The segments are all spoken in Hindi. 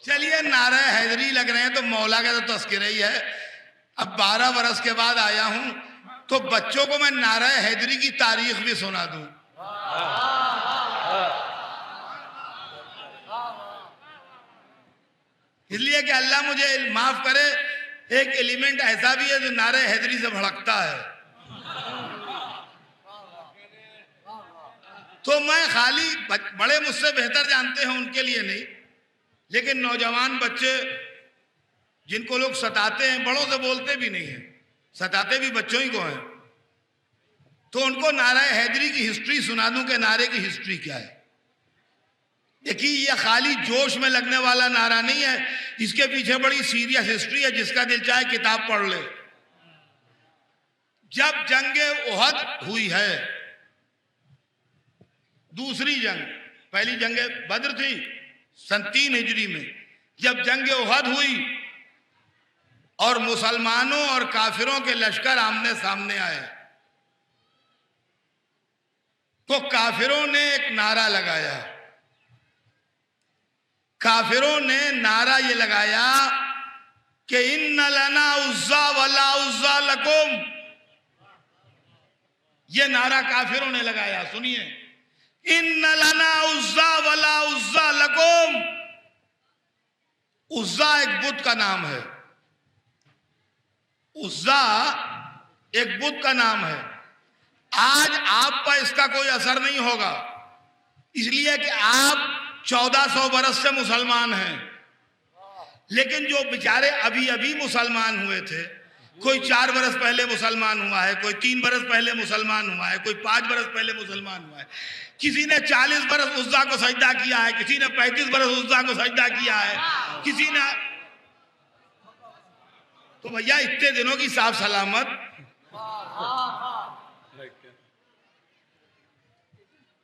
चलिए नारे हैदरी लग रहे हैं तो मौला का तो तस्करा ही है। अब 12 बरस के बाद आया हूं तो बच्चों को मैं नारे हैदरी की तारीख भी सुना दूं। इसलिए कि अल्लाह मुझे माफ करे, एक एलिमेंट ऐसा भी है जो नारे हैदरी से भड़कता है। तो मैं खाली बड़े मुझसे बेहतर जानते हैं उनके लिए नहीं, लेकिन नौजवान बच्चे जिनको लोग सताते हैं, बड़ों से बोलते भी नहीं है, सताते भी बच्चों ही को हैं, तो उनको नारे हैदरी की हिस्ट्री सुना दूं कि नारे की हिस्ट्री क्या है। देखिए, ये खाली जोश में लगने वाला नारा नहीं है, इसके पीछे बड़ी सीरियस हिस्ट्री है। जिसका दिल चाहे किताब पढ़ ले। जब जंगे उहद हुई है, दूसरी जंग, पहली जंग बद्र थी सन 3 हिजरी में, जब जंग उहद हुई और मुसलमानों और काफिरों के लश्कर आमने सामने आए, तो काफिरों ने एक नारा लगाया। काफिरों ने नारा ये लगाया कि इन्ना लना उज़्ज़ा वला उज़्ज़ा लकुम। ये नारा काफिरों ने लगाया, सुनिए, इन्ना लना उज़्ज़ा वला उज़्ज़ा लकुम। उज़्ज़ा एक बुत का नाम है, उज़्ज़ा एक बुत का नाम है। आज आप पर इसका कोई असर नहीं होगा, इसलिए कि आप 1400 बरस से मुसलमान हैं। लेकिन जो बेचारे अभी अभी मुसलमान हुए थे, कोई 4 बरस पहले मुसलमान हुआ है, कोई 3 बरस पहले मुसलमान हुआ है, कोई 5 बरस पहले मुसलमान हुआ है, किसी ने 40 बरस उज़्ज़ा को सजदा किया है, किसी ने 35 बरस उज़्ज़ा को सजदा किया है, किसी ने, तो भैया इतने दिनों की साफ सलामत,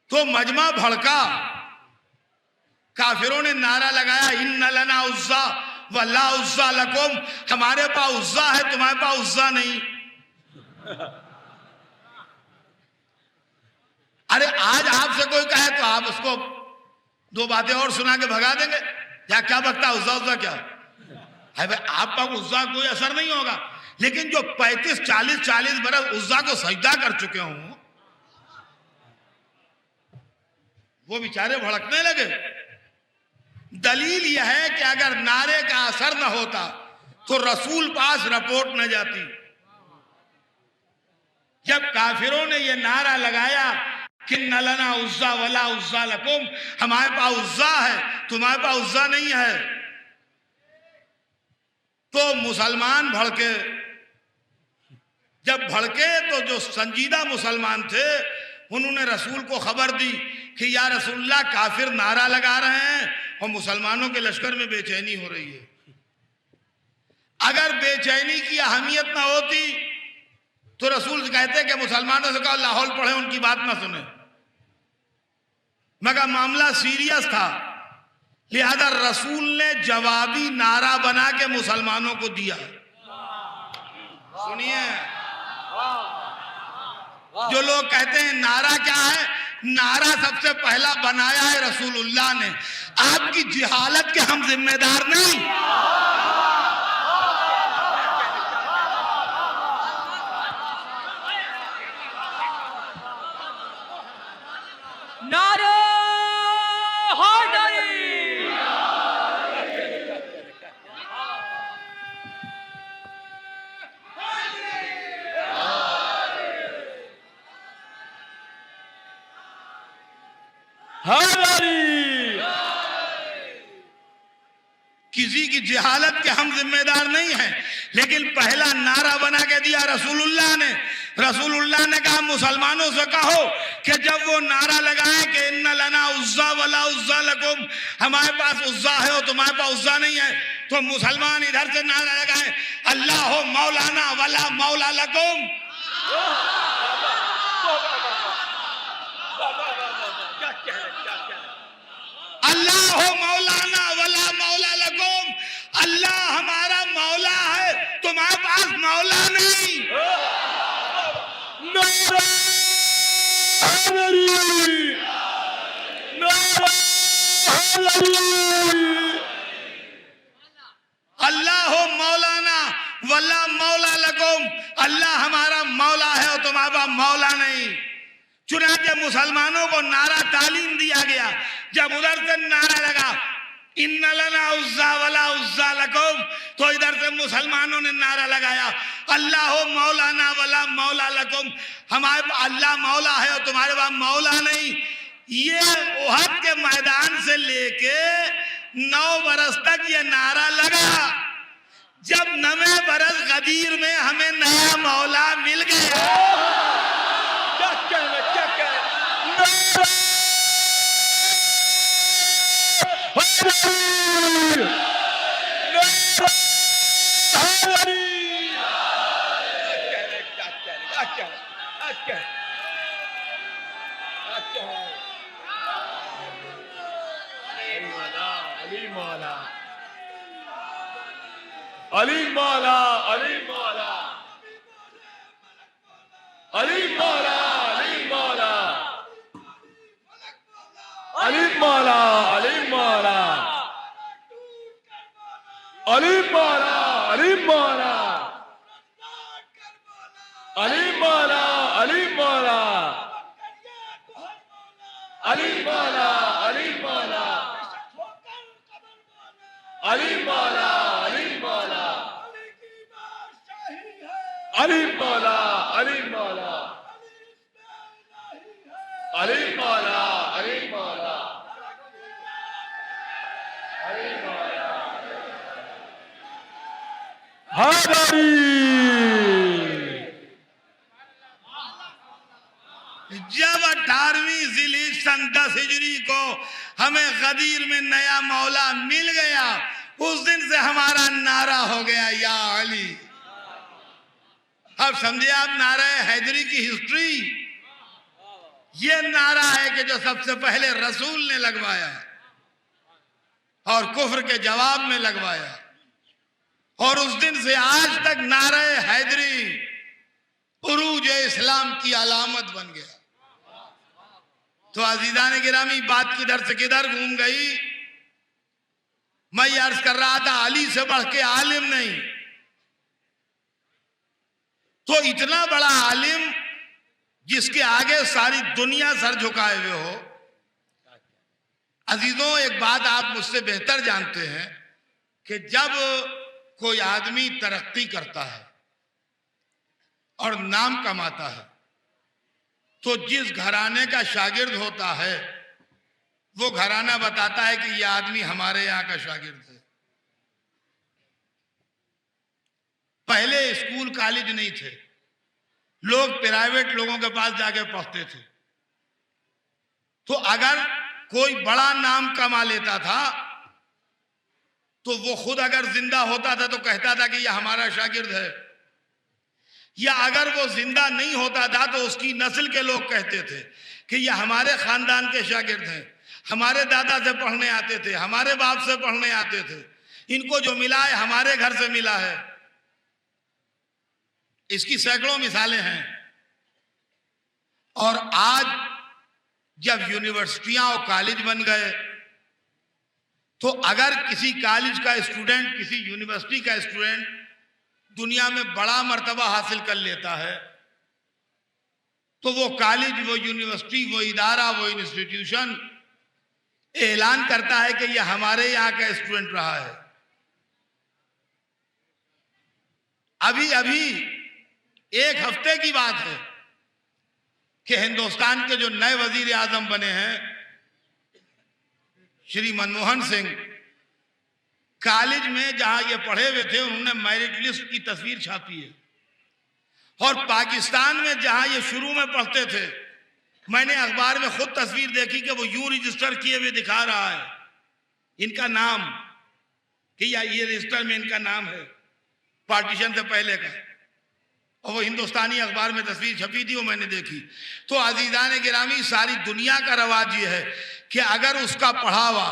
तो मजमा भड़का। काफिरों ने नारा लगाया, इन्ना लना उज़्ज़ा वला उज़्ज़ा लकुम। हमारे पास उज़्ज़ा है, तुम्हारे पास उज़्ज़ा नहीं। अरे आज आपसे कोई कहे तो आप उसको 2 बातें और सुना के भगा देंगे, या क्या बकता उज़्ज़ा उज़्ज़ा क्या है भाई। आप पर उज़्ज़ा कोई असर नहीं होगा, लेकिन जो 35 40 बरस उज़्ज़ा को सजदा कर चुके हों, वो बेचारे भड़कने लगे। दलील यह है कि अगर नारे का असर न होता तो रसूल पास रिपोर्ट न जाती। जब काफिरों ने यह नारा लगाया कि न लना उज़्ज़ा वला उज़्ज़ा लकुम, हमारे पास उज़्ज़ा है, तुम्हारे पास उज़्ज़ा नहीं है, तो मुसलमान भड़के। जब भड़के तो जो संजीदा मुसलमान थे उन्होंने रसूल को खबर दी कि या रसूलल्लाह, काफिर नारा लगा रहे हैं और मुसलमानों के लश्कर में बेचैनी हो रही है। अगर बेचैनी की अहमियत ना होती तो रसूल कहते कि मुसलमानों से कहो लाहौल पढ़े, उनकी बात ना सुने, मगर मामला सीरियस था, लिहाजा रसूल ने जवाबी नारा बना के मुसलमानों को दिया। सुनिए, जो लोग कहते हैं नारा क्या है, नारा सबसे पहला बनाया है रसूलुल्लाह ने। आपकी जिहालत के हम जिम्मेदार नहीं। नारे हैदरी, किसी की जिहालत के हम जिम्मेदार नहीं हैं, लेकिन पहला नारा बना के दिया रसूलुल्लाह ने। रसूलुल्लाह ने कहा मुसलमानों से कहो कि जब वो नारा लगाए कि इन्ना लना उज़्ज़ा वला उज़्ज़ा लकुम, हमारे पास उज़्ज़ा है और तुम्हारे पास उज़्ज़ा नहीं है, तो मुसलमान इधर से नारा लगाए अल्लाह मौलाना वला मौला लकुम। अल्लाह मौलाना वला मौला लकुम, अल्लाह हमारा मौला है, तुम्हारे पास मौला नहीं। नारे हैदरी, नारे हैदरी। मौला लकुम, अल्लाह हमारा मौला है और तुम्हारा मौला नहीं। चुनांचे मुसलमानों को नारा तालीम दिया गया। जब उधर से नारा लगा इन्ना लना उज़्ज़ा वला उज़्ज़ा लकुम, तो इधर से मुसलमानों ने नारा लगाया अल्लाह हो मौलाना वला मौला लकुम, हमारे अल्लाह मौला है और तुम्हारे पास मौला नहीं। ये उहद के मैदान से लेके 9 बरस तक ये नारा लगा। जब 9वें बरस गदीर में हमें नया मौला मिल गया। अली मौला, अली मौला, अली मौला, अली मौला, अली मौला, अली मौला, अली मौला, अली मौला, अली मौला, अली मौला, अली मौला, अली मौला, अली मौला, अली मौला, अली मौला, अली मौला, अली मौला, अली मौला, अली मौला, हमारी। जब 18वीं ज़िलहिज सन 10 हिजरी को हमें गदीर में नया मौला मिल गया, उस दिन से हमारा नारा हो गया या अली। अब समझिए आप नारा हैदरी की हिस्ट्री। ये नारा है कि जो सबसे पहले रसूल ने लगवाया और कुफ्र के जवाब में लगवाया, और उस दिन से आज तक नारा हैदरी उरूज इस्लाम की अलामत बन गया। तो अजीजान गिरामी, बात किधर से किधर घूम गई। मैं ये अर्ज कर रहा था अली से बढ़ के आलिम नहीं। तो इतना बड़ा आलिम जिसके आगे सारी दुनिया सर झुकाए हुए हो। अजीजों, एक बात आप मुझसे बेहतर जानते हैं कि जब कोई आदमी तरक्की करता है और नाम कमाता है, तो जिस घराने का शागिर्द होता है वो घराना बताता है कि यह आदमी हमारे यहाँ का शागिर्द है। पहले स्कूल कॉलेज नहीं थे, लोग प्राइवेट लोगों के पास जाके पढ़ते थे। तो अगर कोई बड़ा नाम कमा लेता था तो वो खुद अगर जिंदा होता था तो कहता था कि यह हमारा शागिर्द है, या अगर वो जिंदा नहीं होता था तो उसकी नस्ल के लोग कहते थे कि यह हमारे खानदान के शागिर्द हैं, हमारे दादा से पढ़ने आते थे, हमारे बाप से पढ़ने आते थे, इनको जो मिला है हमारे घर से मिला है। इसकी सैकड़ों मिसालें हैं। और आज जब यूनिवर्सिटियां और कॉलेज बन गए, तो अगर किसी कॉलेज का स्टूडेंट, किसी यूनिवर्सिटी का स्टूडेंट दुनिया में बड़ा मर्तबा हासिल कर लेता है, तो वो कॉलेज, वो यूनिवर्सिटी, वो इदारा, वो इंस्टीट्यूशन ऐलान करता है कि यह हमारे यहाँ का स्टूडेंट रहा है। अभी अभी एक हफ्ते की बात है कि हिंदुस्तान के जो नए वजीर आजम बने हैं श्री मनमोहन सिंह, कॉलेज में जहां ये पढ़े हुए थे उन्होंने मेरिट लिस्ट की तस्वीर छापी है। और पाकिस्तान में जहां ये शुरू में पढ़ते थे, मैंने अखबार में खुद तस्वीर देखी कि वो यूं रजिस्टर किए हुए दिखा रहा है इनका नाम, कि या ये रजिस्टर में इनका नाम है पार्टीशन से पहले का। और वो हिंदुस्तानी अखबार में तस्वीर छपी थी, वो मैंने देखी। तो अजीजान गिरामी, सारी दुनिया का रवाज ये है कि अगर उसका पढ़ा हुआ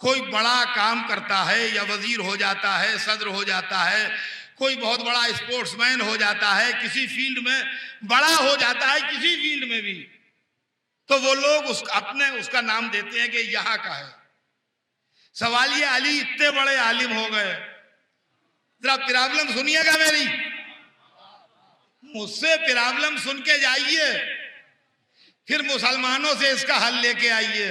कोई बड़ा काम करता है, या वजीर हो जाता है, सदर हो जाता है, कोई बहुत बड़ा स्पोर्ट्समैन हो जाता है, किसी फील्ड में बड़ा हो जाता है, किसी फील्ड में भी, तो वो लोग उसका नाम देते हैं कि यहाँ का है। सवाल ये, अली इतने बड़े आलिम हो गए, जरा प्रॉब्लम सुनिएगा मेरी। मुझसे प्रॉब्लम सुन के जाइए, फिर मुसलमानों से इसका हल लेके आइए।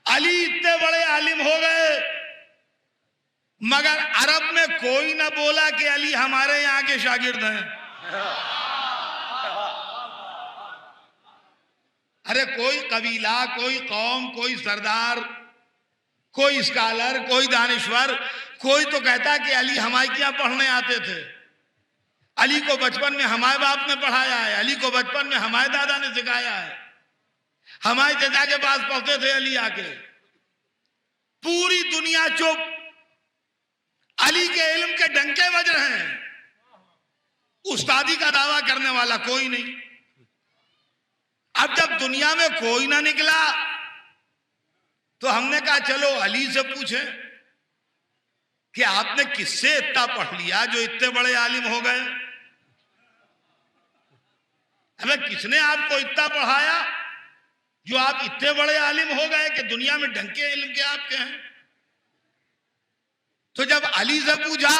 अली इतने बड़े आलिम हो गए, मगर अरब में कोई ना बोला कि अली हमारे यहाँ के शागिर्द हैं। अरे कोई कबीला, कोई कौम, कोई सरदार, कोई स्कॉलर, कोई दानिश्वर, कोई तो कहता कि अली हमारे यहाँ पढ़ने आते थे, अली को बचपन में हमारे बाप ने पढ़ाया है, अली को बचपन में हमारे दादा ने सिखाया है, हमारे चाचा के पास पढ़ते थे अली आके। पूरी दुनिया चुप, अली के इल्म के डंके बज रहे हैं, उस्तादी का दावा करने वाला कोई नहीं। अब जब दुनिया में कोई ना निकला तो हमने कहा चलो अली से पूछें कि आपने किससे इतना पढ़ लिया जो इतने बड़े आलिम हो गए। हमें किसने आपको इतना पढ़ाया जो आप इतने बड़े आलिम हो गए कि दुनिया में डंके इल्म के आपके हैं। तो जब अली से पूछा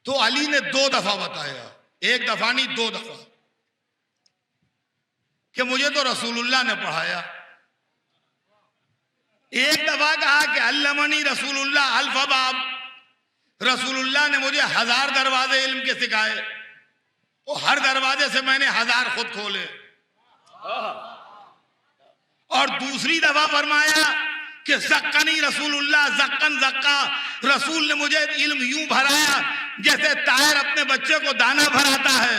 तो अली ने 2 दफा बताया, 1 दफा नहीं 2 दफा, कि मुझे तो रसूलुल्लाह ने पढ़ाया। एक दफा कहा कि अल्लमनी रसूलुल्लाह अल्फबाब, रसूलुल्लाह ने मुझे 1000 दरवाजे इल्म के सिखाए, और हर दरवाजे से मैंने 1000 खुद खोले। और दूसरी दफा फरमाया कि ज़क्कनी रसूलुल्लाह ज़क्कन ज़क्का, रसूल ने मुझे इल्म यूं भराया जैसे तायर अपने बच्चे को दाना भराता है।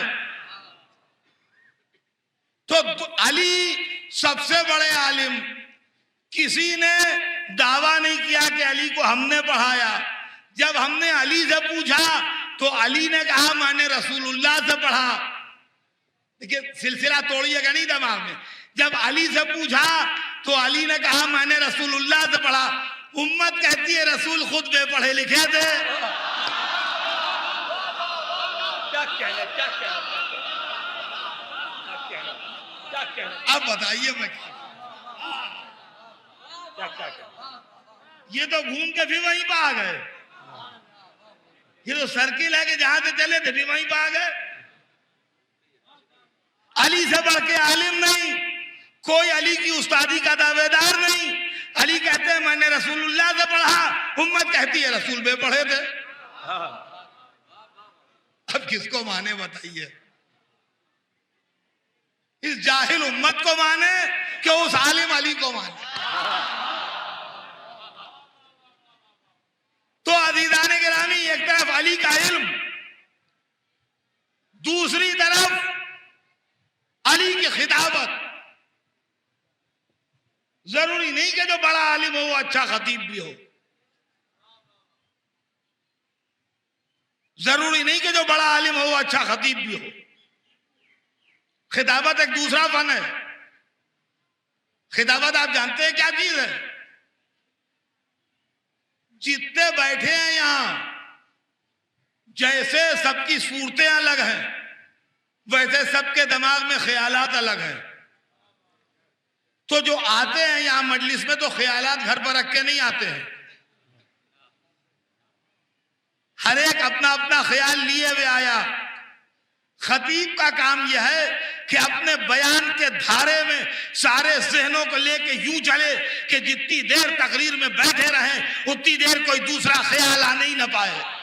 तो अली सबसे बड़े आलिम, किसी ने दावा नहीं किया कि अली को हमने पढ़ाया। जब हमने अली से पूछा तो अली ने कहा मैंने रसूलुल्लाह से पढ़ा। देखिए सिलसिला तोड़िएगा नहीं दिमाग में। जब अली से पूछा तो अली ने कहा मैंने रसूलुल्लाह से पढ़ा। उम्मत कहती है रसूल खुद बेपढ़े लिखे थे। अब बताइए मैं क्या, ये तो घूम के भी वहीं पर आ गए, ये तो सर्किल है कि जहां से चले थे भी वहीं पर आ गए। अली से बढ़ के आलिम नहीं, कोई अली की उस्तादी का दावेदार नहीं। अली कहते हैं मैंने रसूलुल्लाह से पढ़ा, उम्मत कहती है रसूल बेपढ़े थे। अब किसको माने बताइए? इस जाहिल उम्मत को माने कि उस आलिम अली को माने? तो अज़ीज़ान गिरामी, एक तरफ अली का इल्म, दूसरी तरफ अली की खिताबत। जरूरी नहीं कि जो बड़ा आलिम हो वो अच्छा खतीब भी हो, जरूरी नहीं कि जो बड़ा आलिम हो वो अच्छा खतीब भी हो। खिताबत एक दूसरा फन है। खिताबत आप जानते हैं क्या चीज है? जितने बैठे हैं यहां, जैसे सबकी सूरतें अलग हैं, वैसे सबके दिमाग में ख्यालात अलग हैं। तो जो आते हैं यहां मजलिस में तो ख्यालात घर पर रख के नहीं आते हैं, हर एक अपना अपना ख्याल लिए हुए आया। खतीब का काम यह है कि अपने बयान के धारे में सारे जहनों को लेके यूं चले कि जितनी देर तकरीर में बैठे रहें उतनी देर कोई दूसरा ख्याल आने ही न पाए।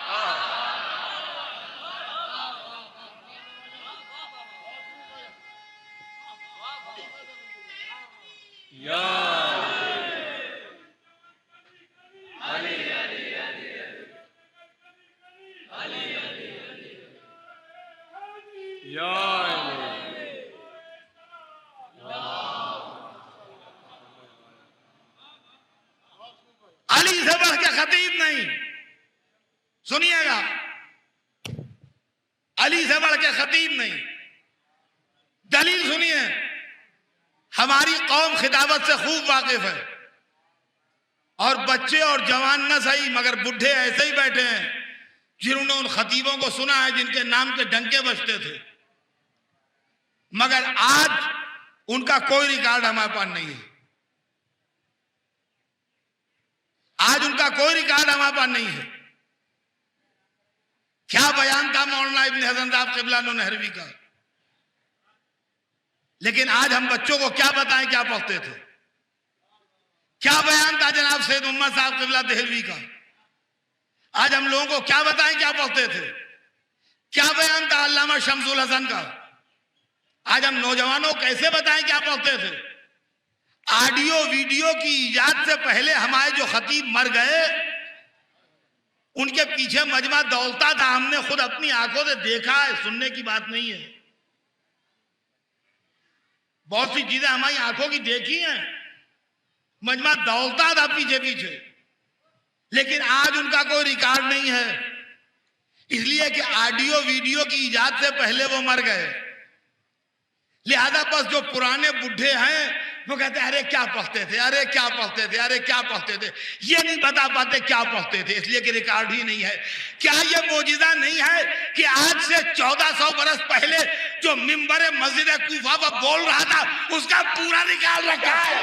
अली से बढ़ के खतीब नहीं, सुनिएगा, अली से बढ़ के खतीब नहीं। दलील सुनिए, हमारी कौम खिताबत से खूब वाकिफ है, और बच्चे और जवान न सही मगर बुढ़े ऐसे ही बैठे हैं जिन्होंने उन खतीबों को सुना है जिनके नाम के डंके बजते थे, मगर आज उनका कोई रिकॉर्ड हमारे पास नहीं है। आज उनका कोई रिकॉर्ड हमारे पास नहीं है। क्या बयान था मौलाना इब्न हसन साहब क़िबला नहरवी का। लेकिन आज हम बच्चों को क्या बताएं क्या पढ़ते थे। क्या बयान था जनाब सैयद मोहम्मद साहब क़िबला देहलवी का। आज हम लोगों को क्या बताएं क्या पढ़ते थे। क्या बयान था अल्लामा शमसुल हसन का। आज हम नौजवानों को कैसे बताएं क्या पढ़ते थे। ऑडियो वीडियो की इजाद से पहले हमारे जो खतीब मर गए, उनके पीछे मजमा दौड़ता था। हमने खुद अपनी आंखों से देखा है, सुनने की बात नहीं है। बहुत सी चीजें हमारी आंखों की देखी हैं। मजमा दौड़ता था पीछे पीछे, लेकिन आज उनका कोई रिकॉर्ड नहीं है, इसलिए कि ऑडियो वीडियो की इजाद से पहले वो मर गए। लिहाजा बस जो पुराने बुढ़े हैं वो कहते हैं अरे क्या पढ़ते थे, अरे क्या पढ़ते थे, अरे क्या पढ़ते थे। ये नहीं बता पाते क्या पढ़ते थे, इसलिए कि रिकॉर्ड ही नहीं है। क्या ये मौजिज़ा नहीं है कि आज से 1400 बरस पहले जो मिंबर मस्जिद कूफा पर बोल रहा था उसका पूरा रिकॉर्ड रखा है।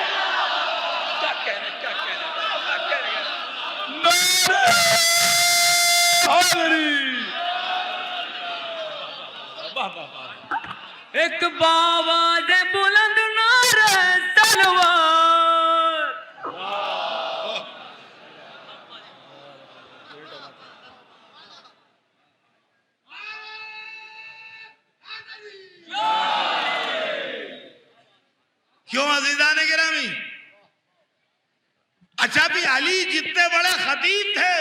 एक बावाज बुलंद नारे तलवार, क्यों अज़ीज़ान गिरामी। अच्छा भी अली जितने बड़े खतीब थे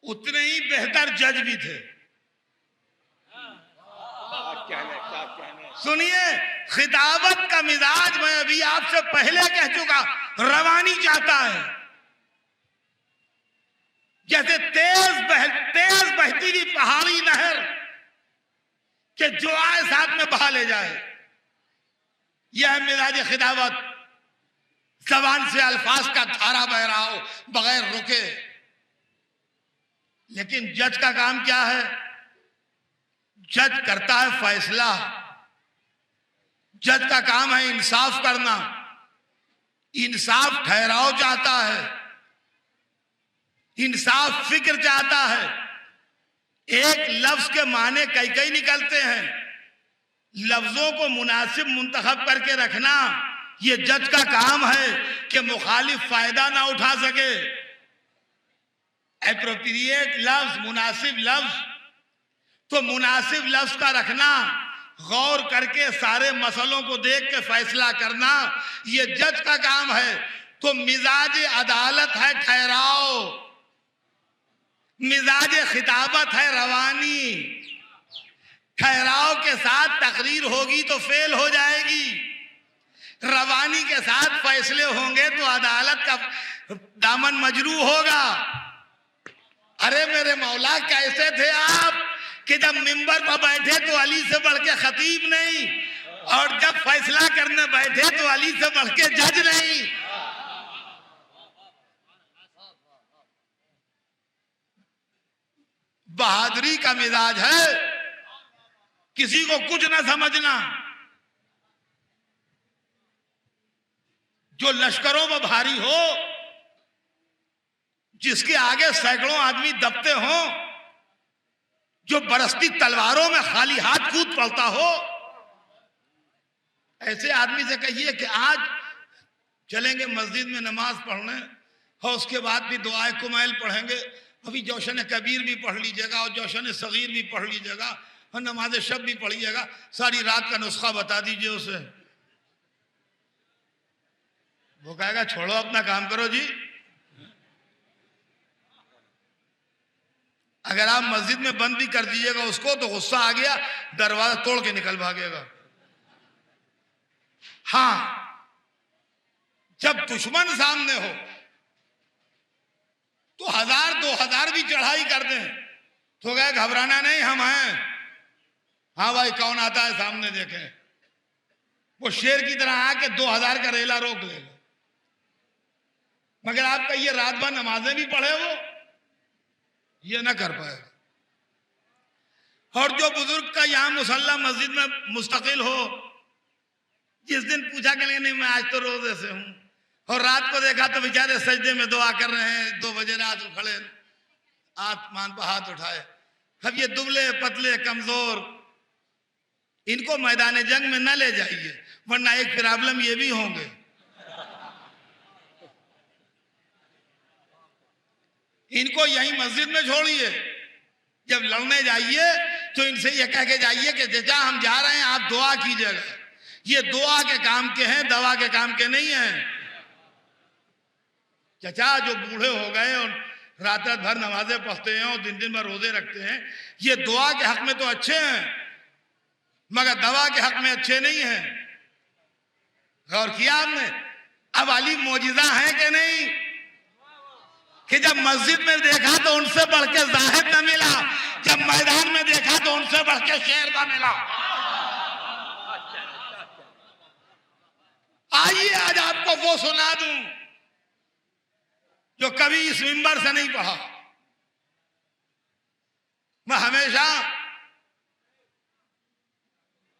उतने ही बेहतर जज भी थे। सुनिए, खिताबत का मिजाज मैं अभी आपसे पहले कह चुका, रवानी चाहता है। जैसे तेज बहती हुई पहाड़ी नहर के जो आए साथ में बहा ले जाए, यह है मिजाज खिताबत। जबान से अल्फाज का धारा बह रहा हो बगैर रुके। लेकिन जज का काम क्या है? जज करता है फैसला। जज का काम है इंसाफ करना। इंसाफ ठहराव चाहता है, इंसाफ फिक्र चाहता है। एक लफ्ज के माने कई कई निकलते हैं, लफ्जों को मुनासिब मुंतखब करके रखना ये जज का काम है कि मुखालिफ फायदा ना उठा सके। एप्रोप्रिएट लफ्ज, मुनासिब लफ्ज, तो मुनासिब लफ्ज का रखना, गौर करके सारे मसलों को देख के फैसला करना, ये जज का काम है। तो मिजाज अदालत है ठहराव, मिजाज खिताबत है रवानी। ठहराव के साथ तकरीर होगी तो फेल हो जाएगी, रवानी के साथ फैसले होंगे तो अदालत का दामन मजरू होगा। अरे मेरे मौला, कैसे थे आप कि जब मिंबर पर बैठे तो अली से बढ़ के खतीब नहीं, और जब फैसला करने बैठे तो अली से बढ़ के जज नहीं। बहादुरी का मिजाज है, किसी को कुछ ना समझना। जो लश्करों में भारी हो, जिसके आगे सैकड़ों आदमी दबते हों, जो बरसती तलवारों में खाली हाथ कूद पड़ता हो, ऐसे आदमी से कहिए कि आज चलेंगे मस्जिद में नमाज पढ़ने और उसके बाद भी दुआए कुमैल पढ़ेंगे, अभी जोशन कबीर भी पढ़ लीजिएगा और जोशन सगीर भी पढ़ लीजिएगा और नमाज शब भी पढ़िएगा, सारी रात का नुस्खा बता दीजिए उसे। वो कहेगा छोड़ो अपना काम करो जी। अगर आप मस्जिद में बंद भी कर दीजिएगा उसको तो गुस्सा आ गया, दरवाजा तोड़ के निकल भागेगा। हाँ, जब दुश्मन सामने हो तो 1000-2000 भी चढ़ाई कर दें तो कहे घबराना नहीं, हम हैं। हाँ भाई, कौन आता है सामने देखें। वो शेर की तरह आके 2000 का रेला रोक लेगा। मगर आप कहिए रात भर नमाजें भी पढ़े, वो ये ना कर पाएगा। और जो बुजुर्ग का यहां मुसल्ला मस्जिद में मुस्तकिल हो, जिस दिन पूछा करेंगे नहीं मैं आज तो रोजे से हूं, और रात को देखा तो बेचारे सजदे में दुआ कर रहे हैं, 2 बजे रात को खड़े। आसमान पर हाथ उठाए। अब ये दुबले पतले कमजोर, इनको मैदान जंग में न ले जाइए, वरना एक प्रॉब्लम ये भी होंगे। इनको यहीं मस्जिद में छोड़िए, जब लड़ने जाइए तो इनसे ये कह के जाइए कि चाचा हम जा रहे हैं, आप दुआ कीजिएगा। ये दुआ के काम के हैं, दवा के काम के नहीं हैं। चाचा जो बूढ़े हो गए और रात रात भर नमाजें पढ़ते हैं और दिन दिन भर रोजे रखते हैं, ये दुआ के हक में तो अच्छे हैं, मगर दवा के हक में अच्छे नहीं हैं। गौर किया आपने? अब अली मौजिजा है कि नहीं, कि जब मस्जिद में देखा तो उनसे बढ़ के जाहिद न मिला, जब मैदान में देखा तो उनसे बढ़ के शेर न मिला। आइए आज आपको वो सुना दूं जो कभी इस मिंबर से नहीं पढ़ा। मैं हमेशा,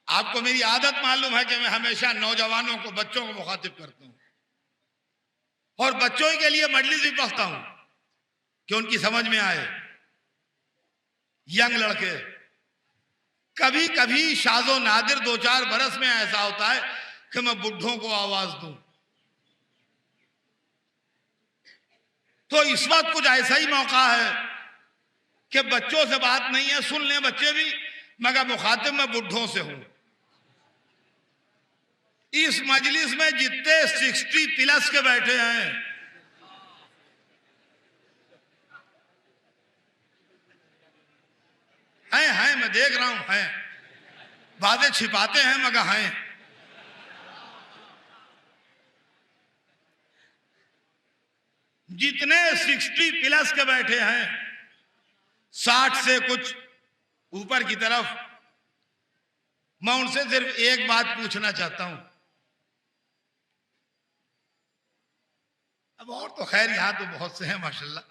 आपको मेरी आदत मालूम है कि मैं हमेशा नौजवानों को, बच्चों को मुखातिब करता हूं, और बच्चों के लिए मजलिस भी पढ़ता हूं कि उनकी समझ में आए। यंग लड़के, कभी कभी शाजो नादिर 2-4 बरस में ऐसा होता है कि मैं बुढ़ों को आवाज दूं, तो इस वक्त कुछ ऐसा ही मौका है कि बच्चों से बात नहीं है, सुन लें बच्चे भी, मगर मुखातिब मैं बुढ़ों से हूं। इस मजलिस में जितने 60+ के बैठे हैं, हैं मैं देख रहा हूं, हैं, बातें छिपाते हैं मगर हैं। जितने 60+ के बैठे हैं, 60 से कुछ ऊपर की तरफ, मैं उनसे सिर्फ एक बात पूछना चाहता हूं। अब और तो खैर यहां तो बहुत से हैं माशाल्लाह।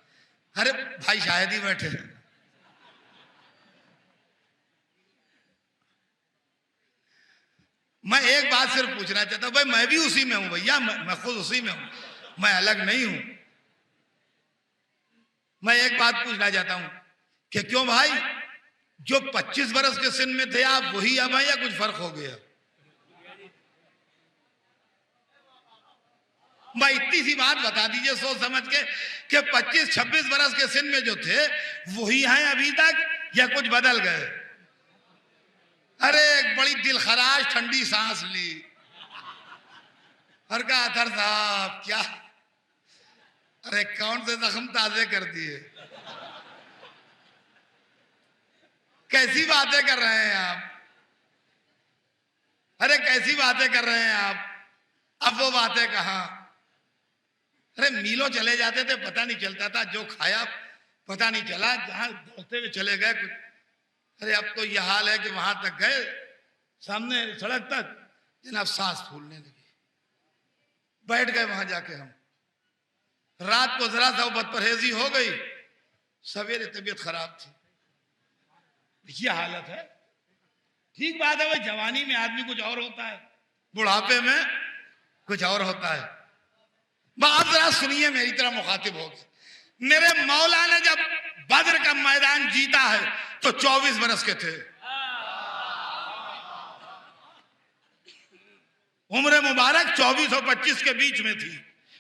अरे भाई शायद ही बैठे हैं। मैं एक बात सिर्फ पूछना चाहता हूं, भाई मैं भी उसी में हूं भैया, मैं खुद उसी में हूं, मैं अलग नहीं हूं। मैं एक बात पूछना चाहता हूं कि क्यों भाई, जो 25 बरस के सिन में थे आप वही अब हैं या कुछ फर्क हो गया? मैं इतनी सी बात बता दीजिए सोच समझ के कि 25-26 बरस के सिन में जो थे वही हैं अभी तक या कुछ बदल गए? अरे एक बड़ी दिलखराश ठंडी सांस ली, हर का अथर साहब क्या, अरे कौन से जख्म ताजे कर दिए? कैसी बातें कर रहे हैं आप? अरे कैसी बातें कर रहे हैं आप? अब वो बातें कहां? अरे मीलों चले जाते थे, पता नहीं चलता था, जो खाया पता नहीं चला, जहां दौड़ते हुए चले गए कुछ। अरे अब तो यह हाल है कि वहां तक गए, सामने सड़क तक, जनाब सांस फूलने लगी, बैठ गए वहां जाके हम। रात को जरा सा बदपरहेजी हो गई, सवेरे तबीयत खराब थी। ये हालत है। ठीक बात है भाई, जवानी में आदमी कुछ और होता है, बुढ़ापे में कुछ और होता है। आप जरा सुनिए, मेरी तरह मुखातिब हो गए। मेरे मौला ने जब बद्र का मैदान जीता है तो 24 बरस के थे। उम्र मुबारक 24 और 25 के बीच में थी,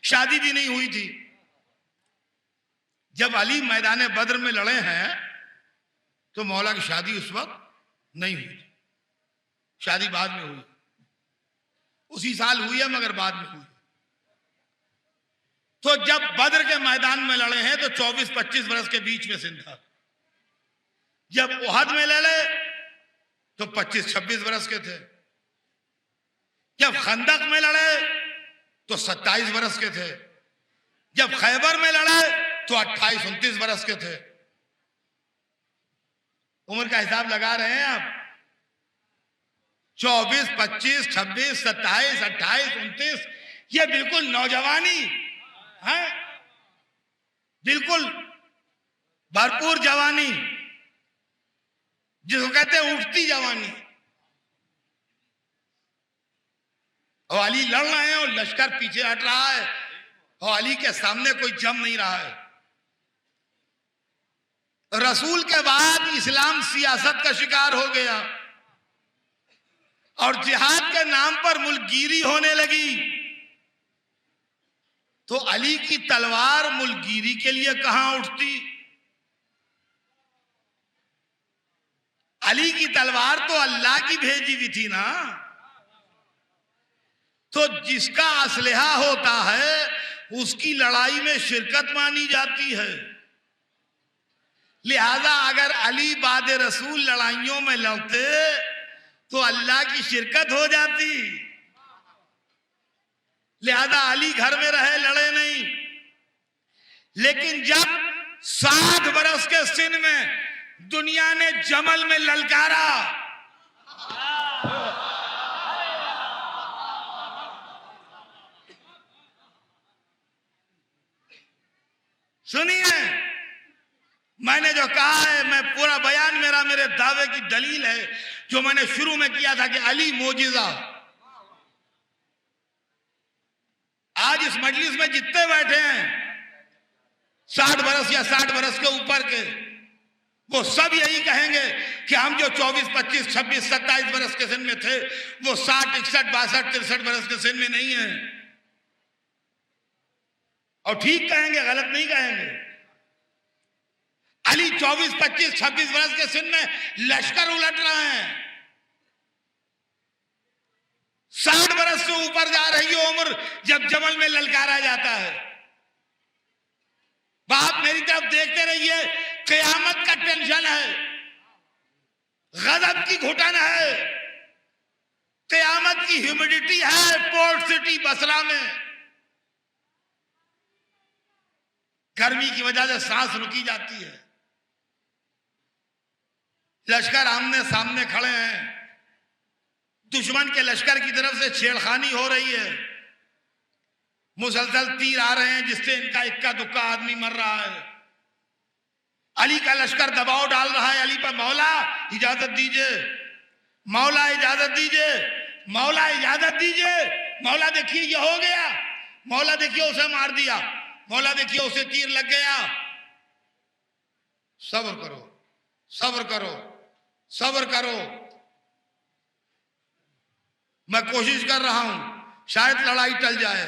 शादी भी नहीं हुई थी। जब अली मैदान बद्र में लड़े हैं तो मौला की शादी उस वक्त नहीं हुई थी, शादी बाद में हुई, उसी साल हुई है मगर बाद में हुई। तो जब बद्र के मैदान में लड़े हैं तो 24-25 बरस के बीच में सिन था। जब उहद में लड़े तो 25-26 बरस के थे। जब खंदक में लड़े तो 27 बरस के थे। जब खैबर में लड़े तो 28-29 बरस के थे। उम्र का हिसाब लगा रहे हैं आप? 24, 25, 26, 27, 28, 29, ये बिल्कुल नौजवानी है, बिल्कुल भरपूर जवानी, जिसको कहते हैं उठती जवानी। और अली लड़ रहे हैं और लश्कर पीछे हट रहा है और अली के सामने कोई जम नहीं रहा है। रसूल के बाद इस्लाम सियासत का शिकार हो गया और जिहाद के नाम पर मुल्कगिरी होने लगी, तो अली की तलवार मुल्कगिरी के लिए कहां उठती? अली की तलवार तो अल्लाह की भेजी हुई थी ना। तो जिसका असलहा होता है उसकी लड़ाई में शिरकत मानी जाती है। लिहाजा अगर अली बाद रसूल लड़ाइयों में लड़ते तो अल्लाह की शिरकत हो जाती। लिहाजा अली घर में रहे, लड़े नहीं। लेकिन जब 60 बरस के सिन में दुनिया ने जमल में ललकारा, सुनिए, मैंने जो कहा है, मैं पूरा बयान मेरे दावे की दलील है जो मैंने शुरू में किया था कि अली मोजिजा। आज इस मजलिस में जितने बैठे हैं 60 बरस या 60 बरस के ऊपर के, वो सब यही कहेंगे कि हम जो 24, 25, 26, 27 बरस के सिन में थे वो 60, 61, 62, 63 बरस के सिन में नहीं है। और ठीक कहेंगे, गलत नहीं कहेंगे। अली 24, 25, 26 बरस के सिन में लश्कर उलट रहे हैं। 60 बरस से ऊपर जा रही है उम्र जब जमल में ललकारा जाता है। बाप मेरी तरफ देखते रहिए, क़यामत का टेंशन है, गजब की घुटन है, क़यामत की ह्यूमिडिटी है पोर्ट सिटी बसरा में। गर्मी की वजह से सांस रुकी जाती है। लश्कर आमने सामने खड़े हैं, दुश्मन के लश्कर की तरफ से छेड़खानी हो रही है, मुसलसल तीर आ रहे हैं जिससे इनका इक्का दुक्का आदमी मर रहा है। अली का लश्कर दबाव डाल रहा है अली पर, मौला इजाजत दीजिए, मौला इजाजत दीजिए, मौला इजाजत दीजिए, मौला देखिए ये हो गया, मौला देखिए उसे मार दिया, मौला देखिए उसे तीर लग गया। सब्र करो, सब्र करो, सब्र करो। मैं कोशिश कर रहा हूं शायद लड़ाई टल जाए,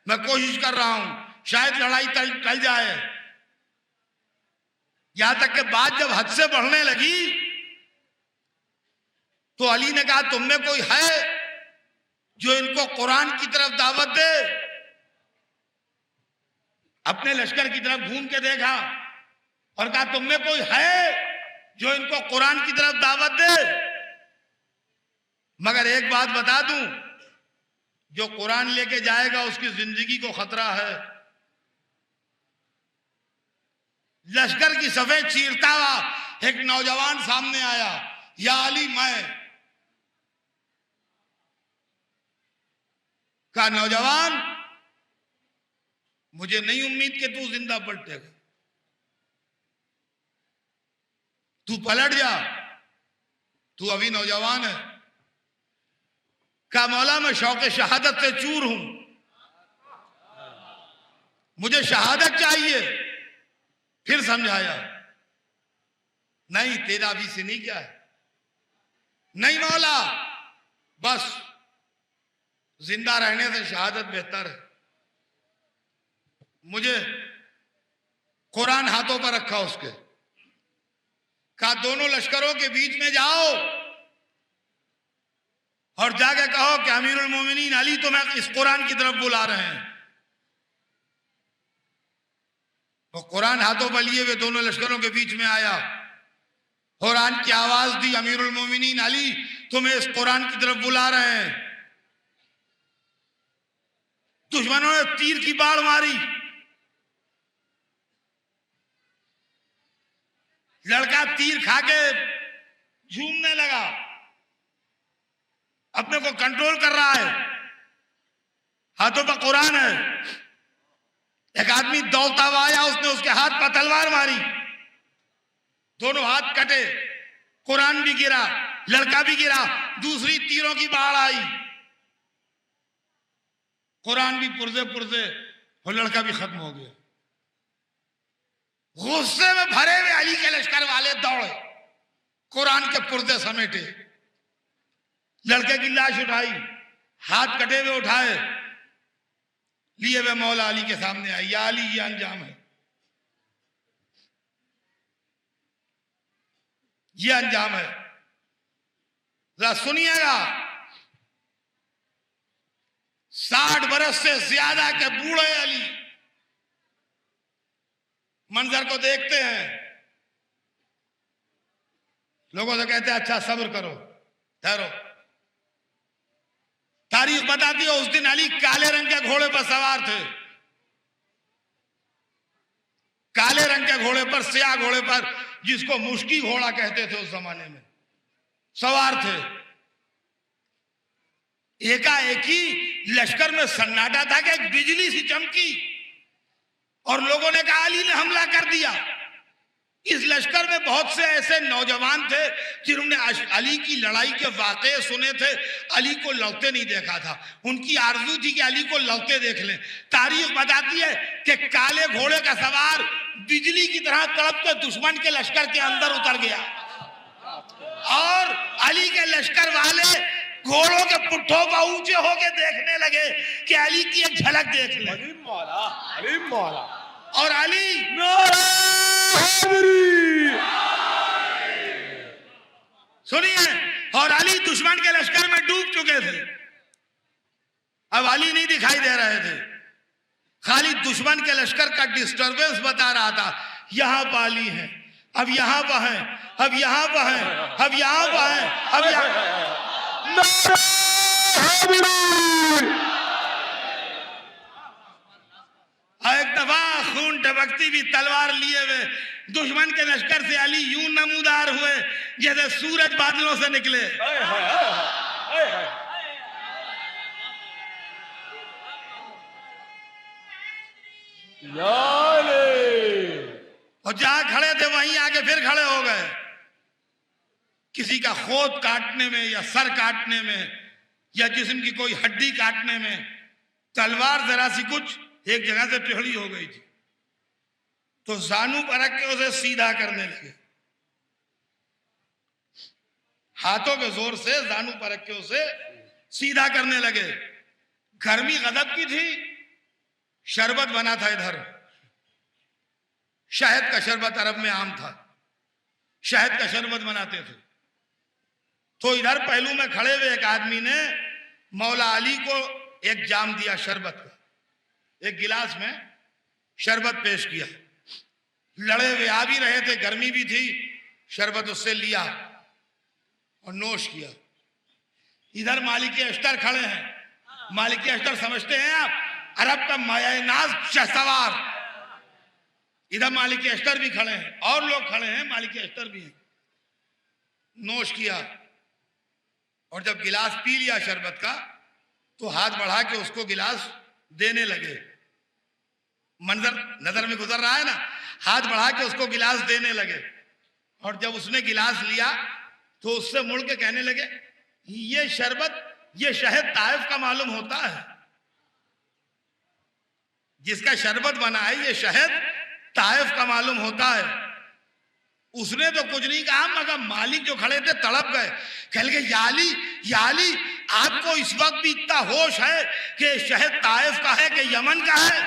मैं कोशिश कर रहा हूं शायद लड़ाई टल जाए। यहां तक कि बात जब हद से बढ़ने लगी तो अली ने कहा, तुम में कोई है जो इनको कुरान की तरफ दावत दे? अपने लश्कर की तरफ घूम के देखा और कहा, तुम में कोई है जो इनको कुरान की तरफ दावत दे? मगर एक बात बता दूं, जो कुरान लेके जाएगा उसकी जिंदगी को खतरा है। लश्कर की सफेद चीरता हुआ एक नौजवान सामने आया, या अली मैं। कहा, नौजवान मुझे नहीं उम्मीद कि तू जिंदा पलटेगा, तू पलट जा, तू अभी नौजवान है। कहा, मौला मैं शौक़े शहादत से चूर हूं, मुझे शहादत चाहिए। फिर समझाया, नहीं तेरा भी से नहीं क्या है, नहीं मौला बस जिंदा रहने से शहादत बेहतर है। मुझे कुरान हाथों पर रखा उसके। कहा, दोनों लश्करों के बीच में जाओ और जाके कहो कि अमीरुल मोमिनीन अली तुम्हें इस कुरान की तरफ बुला रहे हैं। वो कुरान हाथों पर लिए हुए दोनों लश्करों के बीच में आया, कुरान की आवाज दी, अमीरुल मोमिनीन अली तुम्हें इस कुरान की तरफ बुला रहे हैं। दुश्मनों ने तीर की बाढ़ मारी, लड़का तीर खा के झूमने लगा, अपने को कंट्रोल कर रहा है, हाथों पर कुरान है। एक आदमी दौड़ता हुआ आया, उसने उसके हाथ पर तलवार मारी, दोनों हाथ कटे, कुरान भी गिरा, लड़का भी गिरा, दूसरी तीरों की बाढ़ आई, कुरान भी पुरजे पुरजे और लड़का भी खत्म हो गया। गुस्से में भरे हुए अली के लश्कर वाले दौड़े, कुरान के पुर्जे समेटे, लड़के की लाश उठाई, हाथ कटे हुए उठाए, लिए हुए मौला अली के सामने आई। या अली, ये अंजाम है, ये अंजाम है। जरा सुनिएगा, 60 बरस से ज्यादा के बूढ़े अली मंजर को देखते हैं, लोगों से कहते हैं अच्छा सब्र करो, ठहरो। तारीख बताती है उस दिन अली काले रंग के घोड़े पर सवार थे, काले रंग के घोड़े पर, स्याह घोड़े पर, जिसको मुश्की घोड़ा कहते थे उस जमाने में, सवार थे। एकाएक ही लश्कर में सन्नाटा था कि एक बिजली सी चमकी और लोगों ने कहा अली ने हमला कर दिया। इस लश्कर में बहुत से ऐसे नौजवान थे जिन्होंने अली की लड़ाई के वाकये सुने थे, अली को लड़ते नहीं देखा था। उनकी आरजू थी कि अली को लड़ते देख लें। तारीख बताती है कि काले घोड़े का सवार बिजली की तरह तड़पते दुश्मन के लश्कर के अंदर उतर गया और अली के लश्कर वाले घोड़ों के पुट्ठों पर ऊंचे होके देखने लगे कि अली की एक झलक देख ले। अली मौला, अली मौला। और अली सुनिए, और अली दुश्मन के लश्कर में डूब चुके थे। अब अली नहीं दिखाई दे रहे थे, खाली दुश्मन के लश्कर का डिस्टरबेंस बता रहा था। यहां पर अली है, अब यहां पर है, अब यहां पर है, अब यहां पर है, अब यहां। एक दफा खून टपकती भी तलवार लिए हुए दुश्मन के लश्कर से अली यूं नमूदार हुए जैसे सूरज बादलों से निकले। और जहां खड़े थे वहीं आके फिर खड़े हो गए। किसी का खोद काटने में या सर काटने में या जिस्म की कोई हड्डी काटने में तलवार जरा सी कुछ एक जगह से टेढ़ी हो गई थी तो जानू पर रख के उसे सीधा करने लगे, हाथों के जोर से जानू पर रख के उसे सीधा करने लगे। गर्मी गजब की थी, शरबत बना था इधर, शहद का शरबत अरब में आम था, शहद का शरबत बनाते थे। तो इधर पहलू में खड़े हुए एक आदमी ने मौला अली को एक जाम दिया शरबत का, एक गिलास में शरबत पेश किया। लड़े हुए आ भी रहे थे, गर्मी भी थी, शरबत उससे लिया और नोश किया। इधर मालिक अश्तर खड़े हैं। मालिक अश्तर समझते हैं आप, अरब का मायानाज शहसवार। इधर मालिक अश्तर भी खड़े हैं और लोग खड़े हैं, मालिक अश्तर भी हैं। नोश किया और जब गिलास पी लिया शरबत का तो हाथ बढ़ा के उसको गिलास देने लगे। मंजर नजर में गुजर रहा है ना, हाथ बढ़ा के उसको गिलास देने लगे। और जब उसने गिलास लिया तो उससे मुड़ के कहने लगे, ये शरबत, ये शहद ताइफ का मालूम होता है, जिसका शरबत बना है ये शहद ताइफ का मालूम होता है। उसने तो कुछ नहीं कहा मगर मालिक जो खड़े थे तड़प गए। कह लगे याली आपको इस वक्त भी इतना होश है कि शहद ताइफ का है कि यमन का है?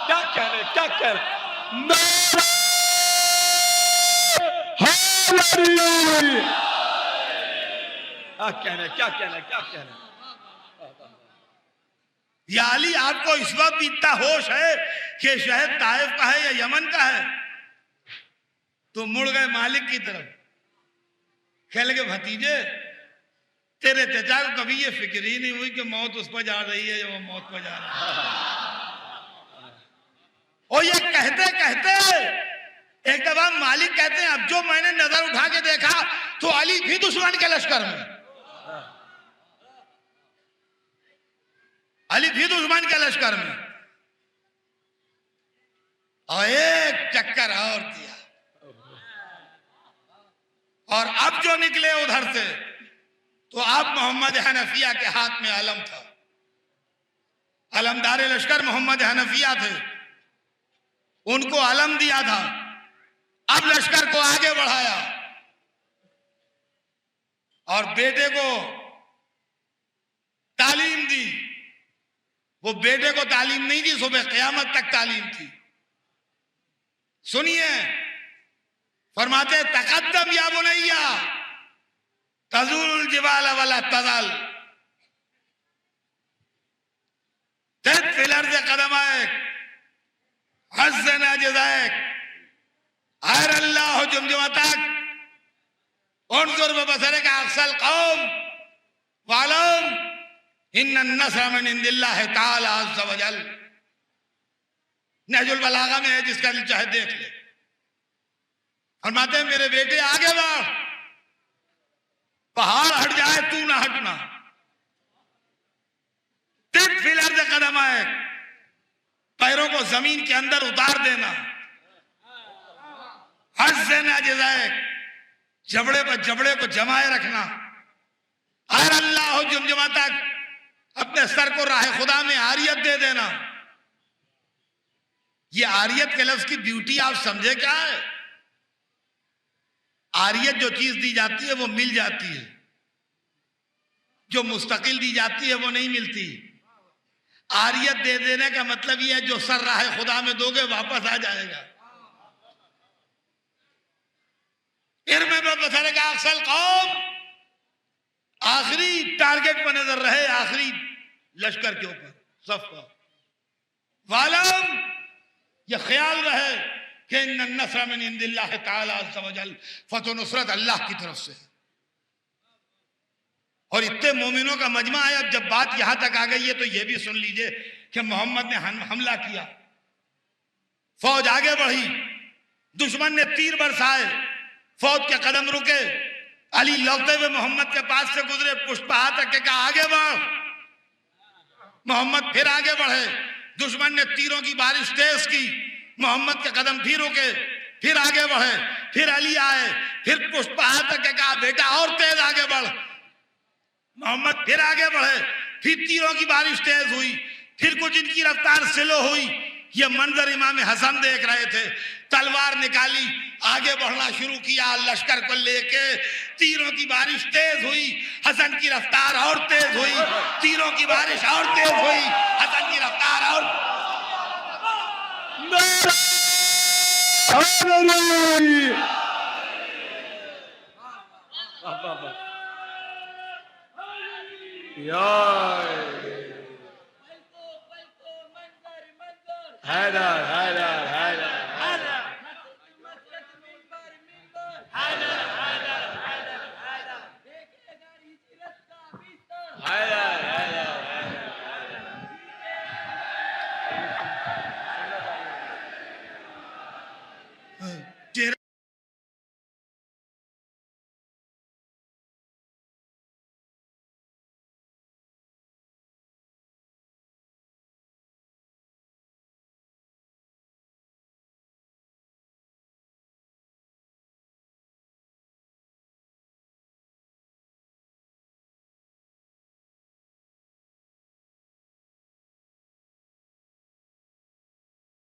क्या कह रहे, क्या कह रहे? क्या कह रहे? या अली आपको इस वक्त भी इतना होश है कि शहद ताइफ का है या यमन का है? तो मुड़ गए मालिक की तरफ। कह लगे भतीजे तेरे चचा को कभी ये फिक्र ही नहीं हुई कि मौत उस पर जा रही है या वो मौत पर जा रहा है। और ये कहते कहते एक दफा मालिक कहते हैं, अब जो मैंने नजर उठा के देखा तो अली भी दुश्मन के लश्कर में, अली भी दुश्मन के लश्कर में। और एक चक्कर और दिया और अब जो निकले उधर से तो अब मोहम्मद हनफिया के हाथ में अलम था। अलमदार लश्कर मोहम्मद हनफिया थे, उनको अलम दिया था। अब लश्कर को आगे बढ़ाया और बेटे को तालीम दी। वो बेटे को तालीम नहीं दी, सुबह क़यामत तक तालीम थी। सुनिए, फरमाते तकद्दम या बुनैया तज़ूल जिबाल वला तज़ल तद फिल अर्ज़ क़दमैक हज़्ज़न जज़ैक हर अल्लाह जुमजुमतक उन्ज़ुर बबसरिक अक़सल कौम वालम इन्नन नस्र मिन इंदिल्लाहि तआला अज़्ज़ व जल। नहजुल बलागा में है, जिसका दिल चाहे देख ले। फरमाते हैं मेरे बेटे आगे बढ़, पहाड़ हट जाए तू ना हटना। तिक फिल अर्ज़ क़दमैक, पैरों को जमीन के अंदर उतार देना। हज़्ज़न जज़ैक, जबड़े पर जबड़े को जमाए रखना। हर अल्लाह जुमजुमतक, अपने सर को राह खुदा में आरियत दे देना। ये आरियत के लफ्ज की ब्यूटी आप समझे क्या है? आरियत जो चीज दी जाती है वो मिल जाती है, जो मुस्तकिल दी जाती है वो नहीं मिलती। आरियत दे देने का मतलब यह है जो सर राह खुदा में दोगे वापस आ जाएगा। अक्सल कौम, आखिरी टारगेट पर नजर रहे, आखिरी लश्कर के ऊपर सफ पर। वालम, यह ख्याल रहे कि इन्नन नस्र मिन इंदिल्लाहि तआला अज़्ज़ व जल, फतह नुसरत अल्लाह की तरफ से। और इतने मोमिनों का मजमा है। अब जब बात यहां तक आ गई है तो यह भी सुन लीजिए कि मोहम्मद ने हमला किया, फौज आगे बढ़ी, दुश्मन ने तीर बरसाए, फौज के कदम रुके। अली लौटते हुए मोहम्मद के पास से गुजरे, पुष्पहा तक के कहा आगे बढ़। मोहम्मद फिर आगे बढ़े, दुश्मन ने तीरों की बारिश तेज की, मोहम्मद के कदम फिर रुके, फिर आगे बढ़े, फिर अली आए, फिर पुष्पहा तक के कहा बेटा और तेज आगे बढ़। मोहम्मद फिर आगे बढ़े, फिर तीरों की बारिश तेज हुई, फिर कुछ इनकी रफ्तार स्लो हुई। यह मंजर इमाम हसन देख रहे थे, तलवार निकाली, आगे बढ़ना शुरू किया लश्कर को लेके। तीरों की बारिश तेज हुई, हसन की रफ्तार और तेज हुई, तीरों की बारिश और तेज हुई, हसन की रफ्तार और। हैदर हैदर हैदर